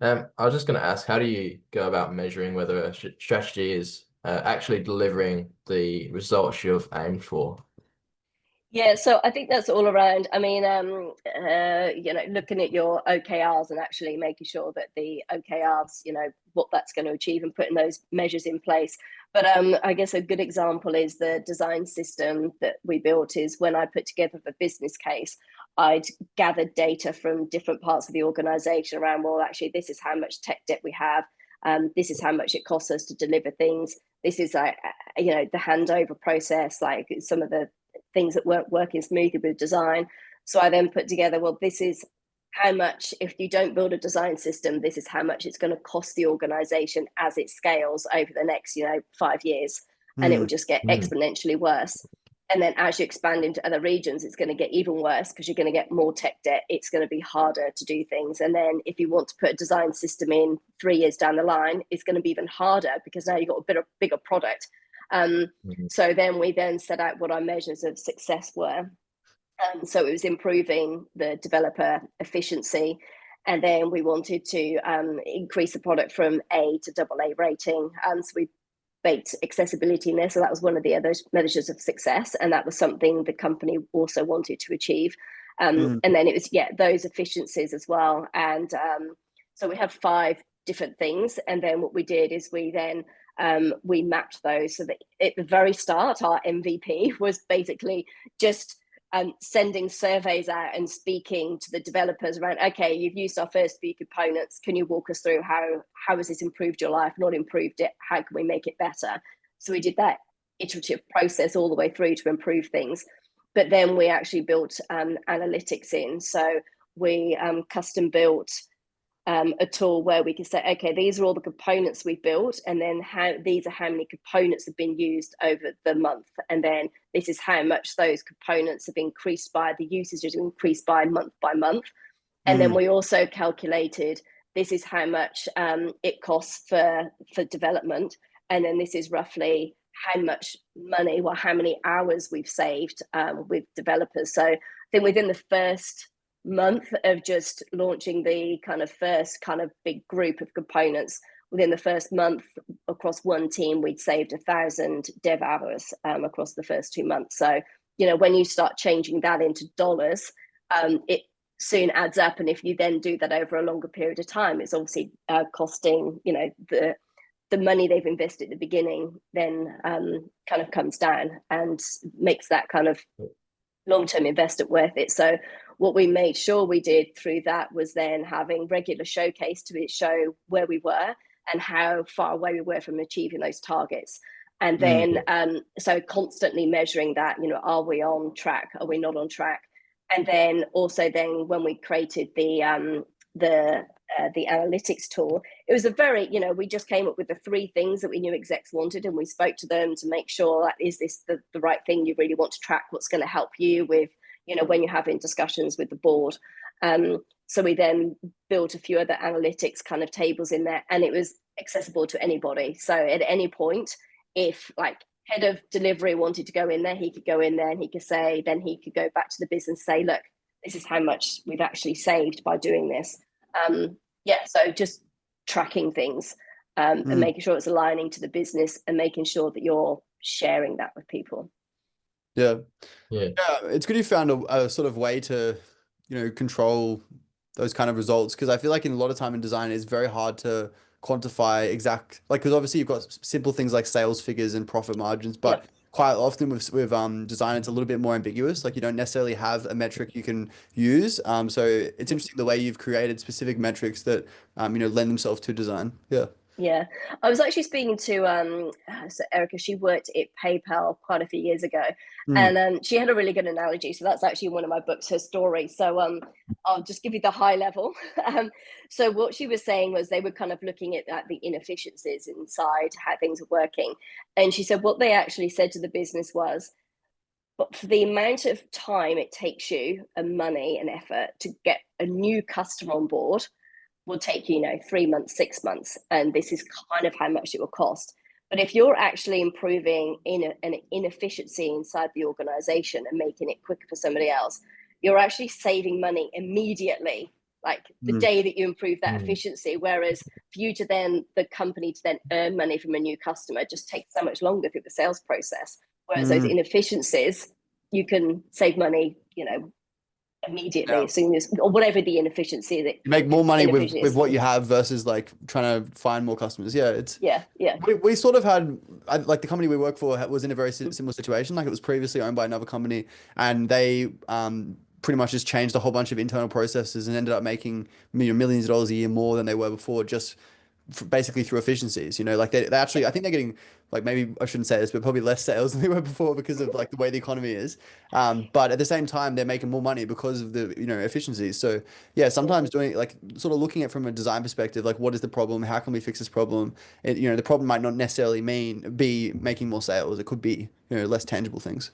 I was just going to ask, how do you go about measuring whether a strategy is actually delivering the results you've aimed for? Yeah, so I think that's all around. I mean, you know, looking at your OKRs and actually making sure that the OKRs, you know, what that's going to achieve and putting those measures in place. But I guess a good example is the design system that we built. Is when I put together the business case, I'd gathered data from different parts of the organization around, well, actually, this is how much tech debt we have. This is how much it costs us to deliver things. This is like, you know, the handover process, like some of the things that weren't working smoothly with design. So I then put together, well, this is how much, if you don't build a design system, this is how much it's going to cost the organization as it scales over the next, you know, 5 years. And it will just get exponentially worse. And then as you expand into other regions, it's going to get even worse because you're going to get more tech debt. It's going to be harder to do things. And then if you want to put a design system in 3 years down the line, it's going to be even harder because now you've got a bigger product. So then we then set out what our measures of success were. So it was improving the developer efficiency. And then we wanted to increase the product from A to AA rating. So we baked accessibility in there. So that was one of the other measures of success. And that was something the company also wanted to achieve. And then it was, those efficiencies as well. And so we had 5 different things. And then what we did is we then we mapped those so that at the very start, our MVP was basically just sending surveys out and speaking to the developers around, okay, you've used our first few components. Can you walk us through how has this improved your life, not improved it? How can we make it better? So we did that iterative process all the way through to improve things. But then we actually built analytics in. So we custom built a tool where we can say, okay, these are all the components we built, and then these are how many components have been used over the month, and then this is how much those components have increased by, the usage has increased by month, and then we also calculated this is how much it costs for development, and then this is roughly how much money, well, how many hours we've saved with developers. So I think within the first month of just launching the first big group of components, within the first month across one team, we'd saved 1,000 dev hours across the first 2 months. So, you know, when you start changing that into dollars, it soon adds up. And if you then do that over a longer period of time, it's obviously costing, you know, the money they've invested at the beginning then kind of comes down and makes that kind of long-term investment worth it. So what we made sure we did through that was then having regular showcase to show where we were and how far away we were from achieving those targets. And then, so constantly measuring that, are we on track? Are we not on track? And then also then when we created the analytics tool, it was a very, we just came up with the 3 things that we knew execs wanted, and we spoke to them to make sure that is this the right thing you really want to track, what's going to help you with, when you're having discussions with the board. So we then built a few other analytics kind of tables in there, and it was accessible to anybody. So at any point, if like head of delivery wanted to go in there, he could go in there and he could say, then he could go back to the business, say, look, this is how much we've actually saved by doing this. So just tracking things and making sure it's aligning to the business and making sure that you're sharing that with people. Yeah. It's good you found a sort of way to, control those kind of results, because I feel like in a lot of time in design, it's very hard to quantify exact, like, because obviously you've got simple things like sales figures and profit margins, but quite often with design, it's a little bit more ambiguous. Like you don't necessarily have a metric you can use. So it's interesting the way you've created specific metrics that, lend themselves to design. Yeah, I was actually speaking to so Erica. She worked at PayPal quite a few years ago, and she had a really good analogy. So that's actually one of my books, her story. So I'll just give you the high level. So what she was saying was they were kind of looking at the inefficiencies inside how things are working, and she said what they actually said to the business was, but for the amount of time it takes you and money and effort to get a new customer on board will take 3 months, 6 months, and this is kind of how much it will cost. But if you're actually improving an inefficiency inside the organization and making it quicker for somebody else, you're actually saving money immediately, like the day that you improve that efficiency. Whereas for you to then, the company to then earn money from a new customer just takes so much longer through the sales process. Whereas those inefficiencies, you can save money, immediately, as soon as, or whatever the inefficiency that you make more money with what you have versus like trying to find more customers. We sort of had, like, the company we work for was in a very similar situation. Like it was previously owned by another company, and they pretty much just changed a whole bunch of internal processes and ended up making millions of dollars a year more than they were before, just basically through efficiencies. Like they actually, I think they're getting, like, maybe I shouldn't say this, but probably less sales than they were before because of like the way the economy is. But at the same time, they're making more money because of the, efficiencies. So yeah, sometimes doing, like, sort of looking at from a design perspective, like what is the problem? How can we fix this problem? The problem might not necessarily be making more sales. It could be, less tangible things.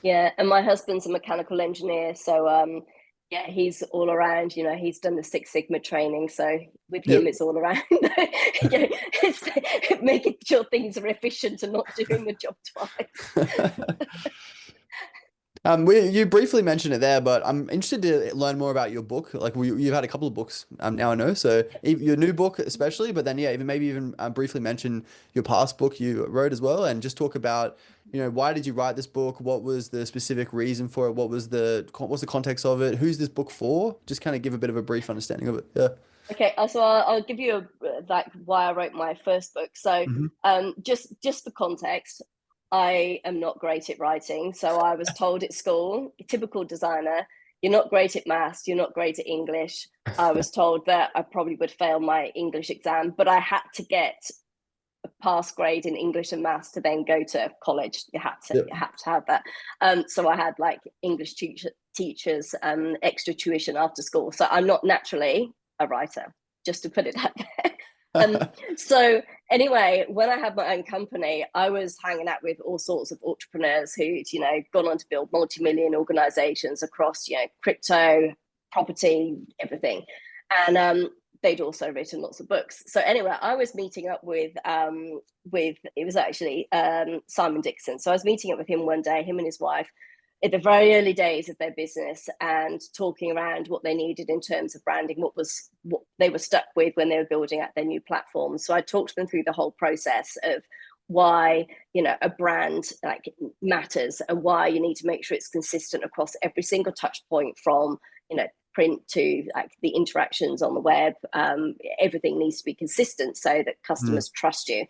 Yeah, and my husband's a mechanical engineer, so he's all around. He's done the Six Sigma training, so with him, it's all around. It's making sure things are efficient and not doing the job twice. You briefly mentioned it there, but I'm interested to learn more about your book. Like you've had a couple of books, now I know. So your new book especially, but then even briefly mention your past book you wrote as well, and just talk about, why did you write this book? What was the specific reason for it? What's the context of it? Who's this book for? Just kind of give a bit of a brief understanding of it. Yeah. Okay, so I'll give you why I wrote my first book. So just for context, I am not great at writing. So I was told at school, typical designer, you're not great at maths, you're not great at English. I was told that I probably would fail my English exam, but I had to get a pass grade in English and maths to then go to college. You had to have that. So I had like English teachers, extra tuition after school. So I'm not naturally a writer, just to put it out there. So anyway, when I had my own company, I was hanging out with all sorts of entrepreneurs who'd, gone on to build multi-million organizations across, crypto, property, everything. And they'd also written lots of books. So anyway, I was meeting up with it was actually Simon Dixon. So I was meeting up with him one day, him and his wife, at the very early days of their business, and talking around what they needed in terms of branding, what they were stuck with when they were building out their new platforms. So I talked to them through the whole process of why, a brand like matters, and why you need to make sure it's consistent across every single touch point, from, print to like the interactions on the web. Everything needs to be consistent so that customers trust you.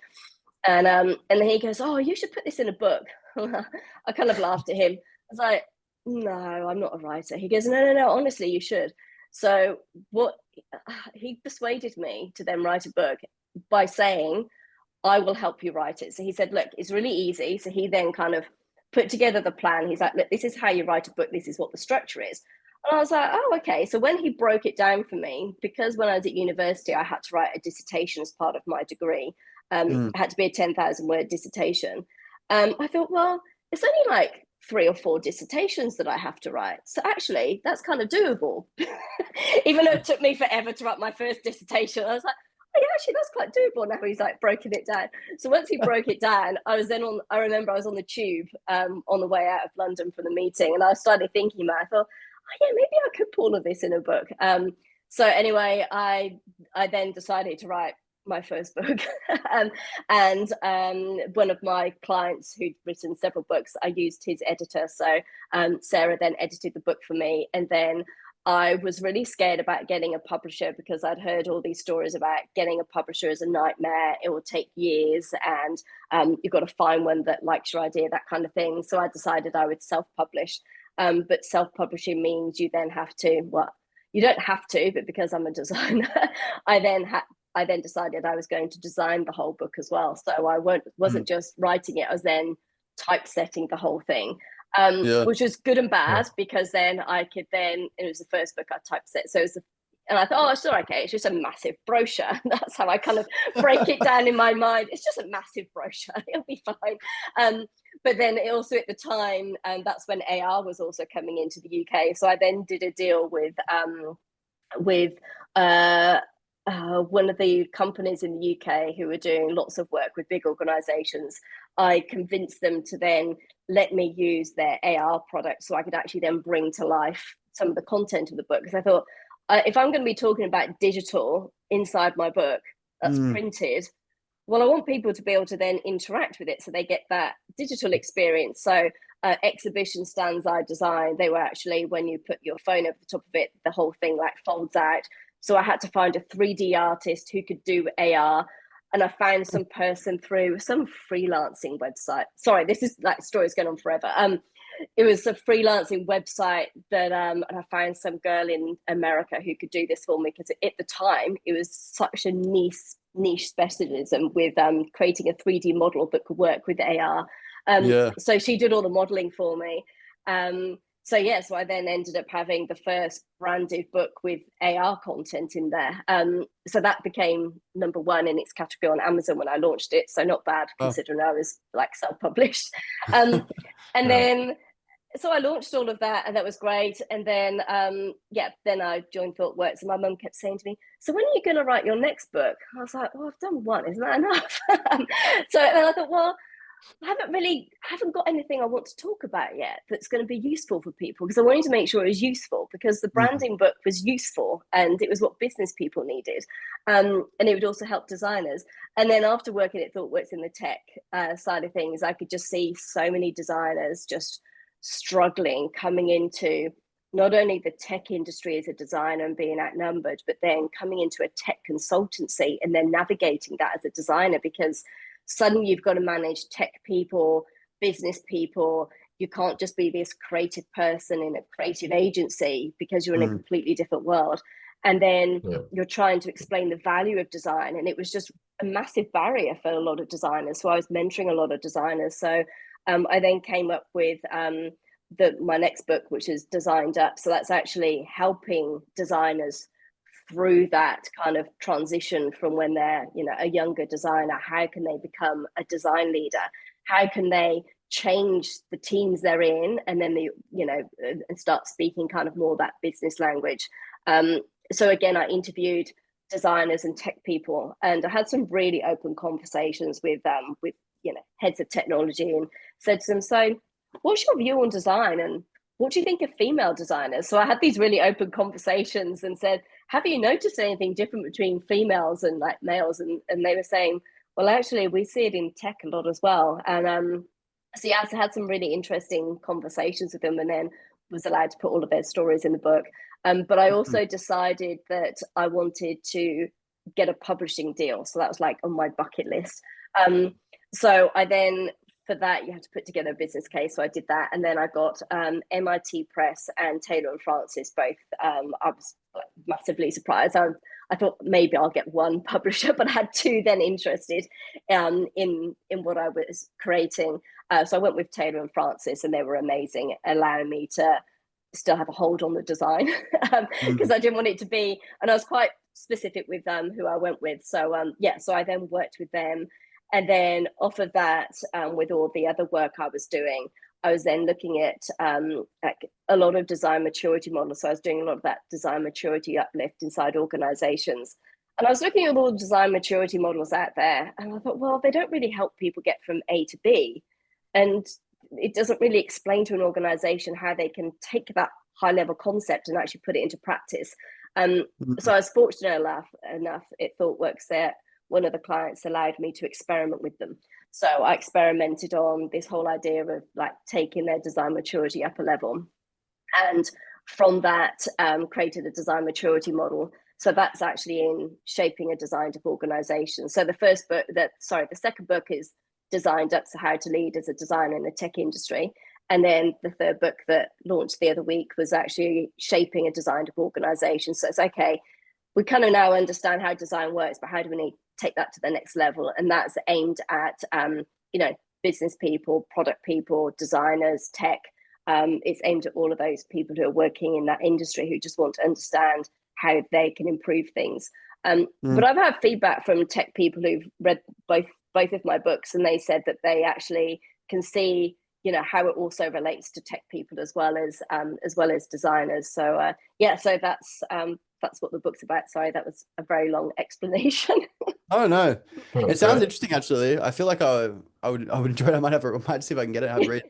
And then he goes, "Oh, you should put this in a book." I kind of lauged at him. I was like, no, I'm not a writer. He goes, no, honestly, you should. So what he persuaded me to then write a book by saying, I will help you write it. So he said, look, it's really easy. So he then kind of put together the plan. He's like, look, this is how you write a book. This is what the structure is. And I was like, oh, okay. So when he broke it down for me, because when I was at university, I had to write a dissertation as part of my degree. It had to be a 10,000 word dissertation. I thought, well, it's only like 3 or 4 dissertations that I have to write. So actually, that's kind of doable. Even though it took me forever to write my first dissertation, I was like, oh, yeah, actually, that's quite doable. Now he's like broken it down. So once he broke it down, I remember I was on the tube on the way out of London for the meeting, and I started thinking about it. I thought, oh, yeah, maybe I could put all of this in a book. So anyway, I then decided to write my first book. And one of my clients who'd written several books, I used his editor. So Sarah then edited the book for me. And then I was really scared about getting a publisher because I'd heard all these stories about getting a publisher is a nightmare. It will take years, and you've got to find one that likes your idea, that kind of thing. So I decided I would self-publish. But self-publishing means you then have to, well, you don't have to, but because I'm a designer, I then decided I was going to design the whole book as well. So I wasn't just writing it, I was then typesetting the whole thing, which was good and bad, because then it was the first book I typeset. So and I thought, oh, it's all okay. It's just a massive brochure. That's how I kind of break it down in my mind. It's just a massive brochure. It'll be fine. But then it also at the time, and that's when AR was also coming into the UK. So I then did a deal with one of the companies in the UK who were doing lots of work with big organizations. I convinced them to then let me use their AR product so I could actually then bring to life some of the content of the book. Because I thought, if I'm going to be talking about digital inside my book that's printed, well, I want people to be able to then interact with it so they get that digital experience. So exhibition stands I designed, they were actually, when you put your phone over the top of it, the whole thing like folds out. So I had to find a 3D artist who could do AR. And I found some person through some freelancing website. Sorry, this is like stories going on forever. It was a freelancing website that, and I found some girl in America who could do this for me, because at the time it was such a niche specialism with creating a 3D model that could work with AR. So she did all the modeling for me. So I then ended up having the first branded book with AR content in there. So that became #1 in its category on Amazon when I launched it. So not bad considering I was like self-published. And then, so I launched all of that, and that was great. And then, then I joined ThoughtWorks, and my mum kept saying to me, so when are you going to write your next book? I was like, well, I've done one. Isn't that enough? So then I thought, well, I haven't got anything I want to talk about yet that's going to be useful for people, because I wanted to make sure it was useful, because the branding book was useful and it was what business people needed. And it would also help designers. And then after working at ThoughtWorks in the tech side of things, I could just see so many designers just struggling coming into not only the tech industry as a designer and being outnumbered, but then coming into a tech consultancy and then navigating that as a designer, because suddenly you've got to manage tech people, business people. You can't just be this creative person in a creative agency, because you're in a completely different world. And then you're trying to explain the value of design. And it was just a massive barrier for a lot of designers. So I was mentoring a lot of designers. So I then came up with my next book, which is Designed Up. So that's actually helping designers through that kind of transition from when they're, a younger designer. How can they become a design leader? How can they change the teams they're in, and then and start speaking kind of more that business language? So again, I interviewed designers and tech people, and I had some really open conversations with heads of technology, and said to them, so what's your view on design, and what do you think of female designers? So I had these really open conversations and said, have you noticed anything different between females and like males? And they were saying, well, actually, we see it in tech a lot as well. And I had some really interesting conversations with them, and then was allowed to put all of their stories in the book. But I also decided that I wanted to get a publishing deal. So that was like on my bucket list. So I then for that, you have to put together a business case. So I did that. And then I got MIT Press and Taylor and Francis both. I was massively surprised. I thought maybe I'll get one publisher, but I had two then interested in what I was creating. So I went with Taylor and Francis, and they were amazing, allowing me to still have a hold on the design because I didn't want it to be, and I was quite specific with who I went with. So so I then worked with them. And then off of that, with all the other work I was doing, I was then looking at like a lot of design maturity models. So I was doing a lot of that design maturity uplift inside organizations. And I was looking at all the design maturity models out there. And I thought, well, they don't really help people get from A to B. And it doesn't really explain to an organization how they can take that high level concept and actually put it into practice. So I was fortunate enough at ThoughtWorks there. One of the clients allowed me to experiment with them. So I experimented on this whole idea of like taking their design maturity up a level. And from that, created a design maturity model. So that's actually in shaping a designed up organization. So the second book is Designed Up, so how to lead as a designer in the tech industry. And then the third book that launched the other week was actually Shaping a Designed Up Organization. So it's okay, we kind of now understand how design works, but how do we take that to the next level? And that's aimed at business people, product people, designers, tech. It's aimed at all of those people who are working in that industry who just want to understand how they can improve things. But I've had feedback from tech people who've read both of my books, and they said that they actually can see how it also relates to tech people as well as designers. So so that's what the book's about. Sorry, that was a very long explanation. Oh no, it sounds Great. interesting actually. I feel like I would enjoy it. I might see if I can get it, have a read.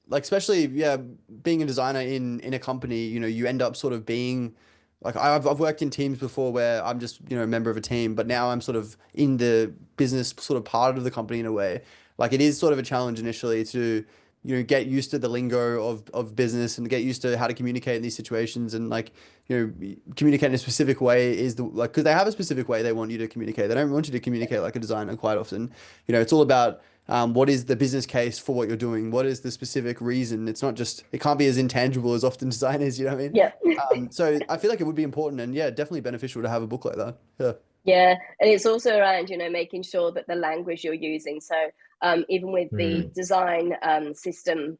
Like especially being a designer in a company, you end up sort of being like I've worked in teams before where I'm just a member of a team, but now I'm sort of in the business sort of part of the company in a way. Like it is sort of a challenge initially to get used to the lingo of business and get used to how to communicate in these situations, and like communicate in a specific way is because they have a specific way they want you to communicate. They don't want you to communicate like a designer quite often. It's all about what is the business case for what you're doing? What is the specific reason? It's not just, it can't be as intangible as often design is, you know what I mean? Yeah. So I feel like it would be important and definitely beneficial to have a book like that. Yeah. Yeah, and it's also around making sure that the language you're using. So even with the design system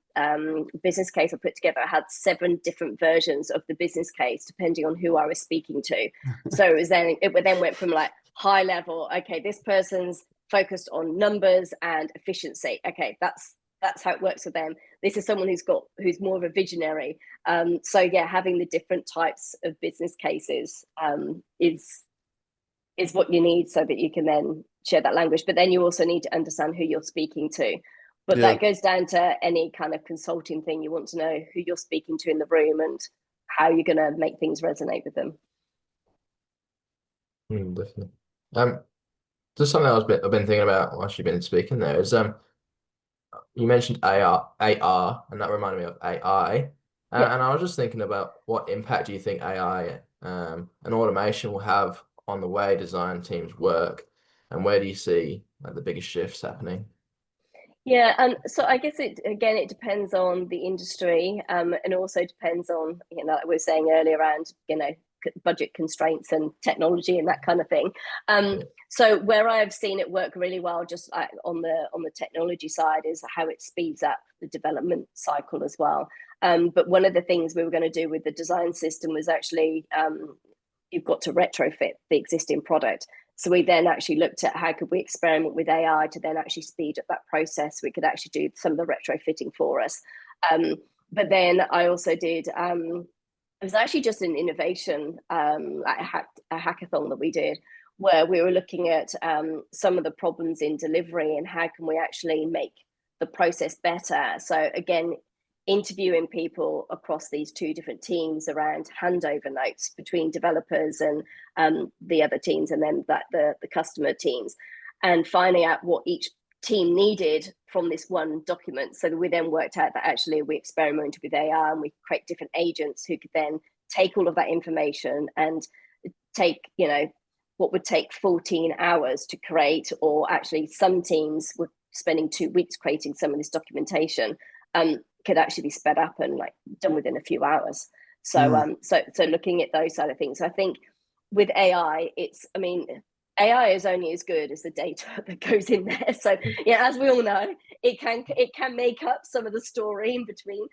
business case I put together, I had 7 different versions of the business case depending on who I was speaking to. So it then went from like high level, okay, this person's focused on numbers and efficiency. Okay, that's how it works for them. This is someone who's more of a visionary. Having the different types of business cases is what you need so that you can then share that language. But then you also need to understand who you're speaking to. But that goes down to any kind of consulting thing. You want to know who you're speaking to in the room and how you're going to make things resonate with them. Definitely. Just something I've been thinking about whilst you've been speaking there is you mentioned AR, and that reminded me of AI. And I was just thinking about what impact do you think AI and automation will have on the way design teams work, and where do you see like the biggest shifts happening? Yeah, and so I guess it depends on the industry, and also depends on like we were saying earlier around budget constraints and technology and that kind of thing. So where I've seen it work really well, just on the technology side, is how it speeds up the development cycle as well. But one of the things we were going to do with the design system was actually you've got to retrofit the existing product. So we then actually looked at how could we experiment with AI to then actually speed up that process. We could actually do some of the retrofitting for us. But then I also did, it was actually just an innovation, like a hackathon that we did, where we were looking at some of the problems in delivery and how can we actually make the process better. So again, interviewing people across these 2 different teams around handover notes between developers and the other teams, and then the customer teams, and finding out what each team needed from this one document. So we then worked out that actually we experimented with AI and we create different agents who could then take all of that information and take, what would take 14 hours to create, or actually some teams would spending 2 weeks creating some of this documentation could actually be sped up and like done within a few hours. So so looking at those side of things. So I think with AI, AI is only as good as the data that goes in there. So yeah, as we all know, it can make up some of the story in between.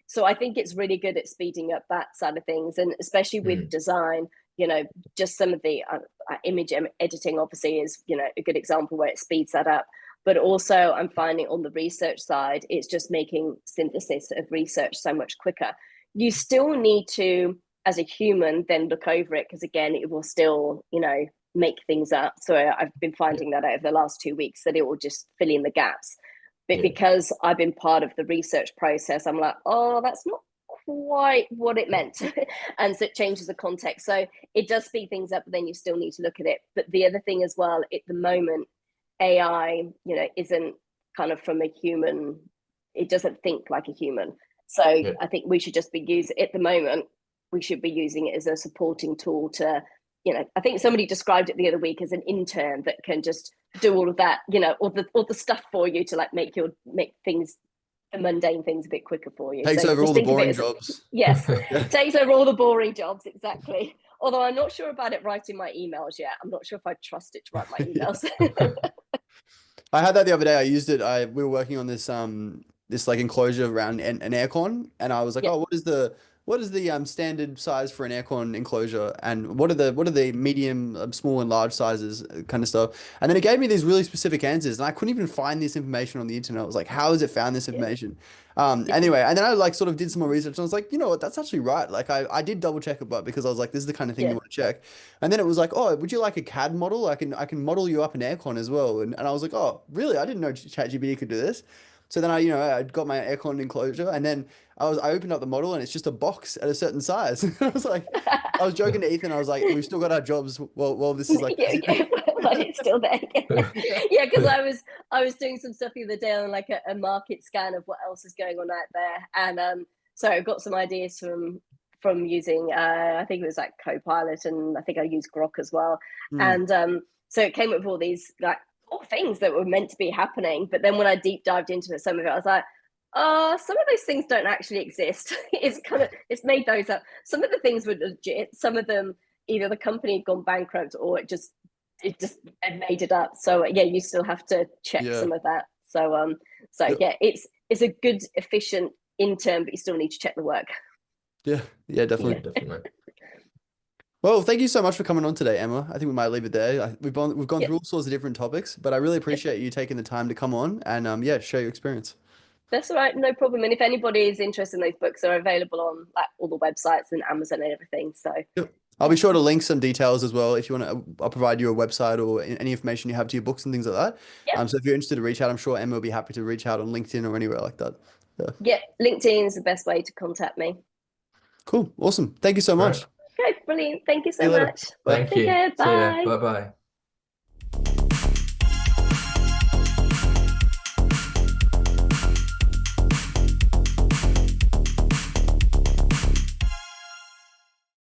So I think it's really good at speeding up that side of things, and especially with design, just some of the image editing obviously is, a good example where it speeds that up. But also I'm finding on the research side, it's just making synthesis of research so much quicker. You still need to, as a human, then look over it, because again, it will still, make things up. So I've been finding that over the last 2 weeks that it will just fill in the gaps. But because I've been part of the research process, I'm like, oh, that's not quite what it meant. And so it changes the context. So it does speed things up, but then you still need to look at it. But the other thing as well, at the moment, AI, isn't kind of from a human, it doesn't think like a human. So I think we should just be using, at the moment, we should be using it as a supporting tool to, I think somebody described it the other week as an intern that can just do all of that, all the stuff for you to like make things, the mundane things, a bit quicker for you. Takes over all the boring jobs. Yes, takes over all the boring jobs, exactly. Although I'm not sure about it writing my emails yet. I'm not sure if I trust it to write my emails. I had that the other day. I used it. We were working on this like enclosure around an aircon, and I was like, oh, what is the standard size for an aircon enclosure, and what are the medium, small, and large sizes, kind of stuff. And then it gave me these really specific answers, and I couldn't even find this information on the internet. I was like, how has it found this information? Anyway, and then I like sort of did some more research, and I was like, you know what, that's actually right. Like I did double check it, but because I was like, this is the kind of thing you want to check. And then it was like, oh, would you like a CAD model? I can model you up an aircon as well. And I was like, oh, really? I didn't know ChatGPT could do this. So then I got my aircon enclosure, and then I opened up the model, and it's just a box at a certain size. I was like, I was joking to Ethan. I was like, we've still got our jobs. Well, this is like, but it's still there. Yeah, because I was doing some stuff the other day on like a market scan of what else is going on out there, and so I got some ideas from using I think it was like Copilot, and I think I used Grok as well, and so it came up with all these like all things that were meant to be happening. But then when I deep dived into some of it, I was like, some of those things don't actually exist. It's made those up. Some of the things were legit. Some of them, either the company had gone bankrupt or it just made it up. So yeah, you still have to check some of that. So yeah, it's a good, efficient intern, but you still need to check the work. Yeah, definitely. Well, thank you so much for coming on today, Emma. I think we might leave it there. We've gone through all sorts of different topics, but I really appreciate you taking the time to come on and share your experience. That's all right, no problem. And if anybody is interested in those books, they're available on like all the websites and Amazon and everything. So I'll be sure to link some details as well if you want to. I'll provide you a website or any information you have to your books and things like that. So if you're interested to reach out, I'm sure Emma will be happy to reach out on LinkedIn or anywhere like that. Yeah, LinkedIn is the best way to contact me. Cool, awesome. Thank you so much. Okay, brilliant. Thank you so much. Thank you. Take care. Bye. Bye bye.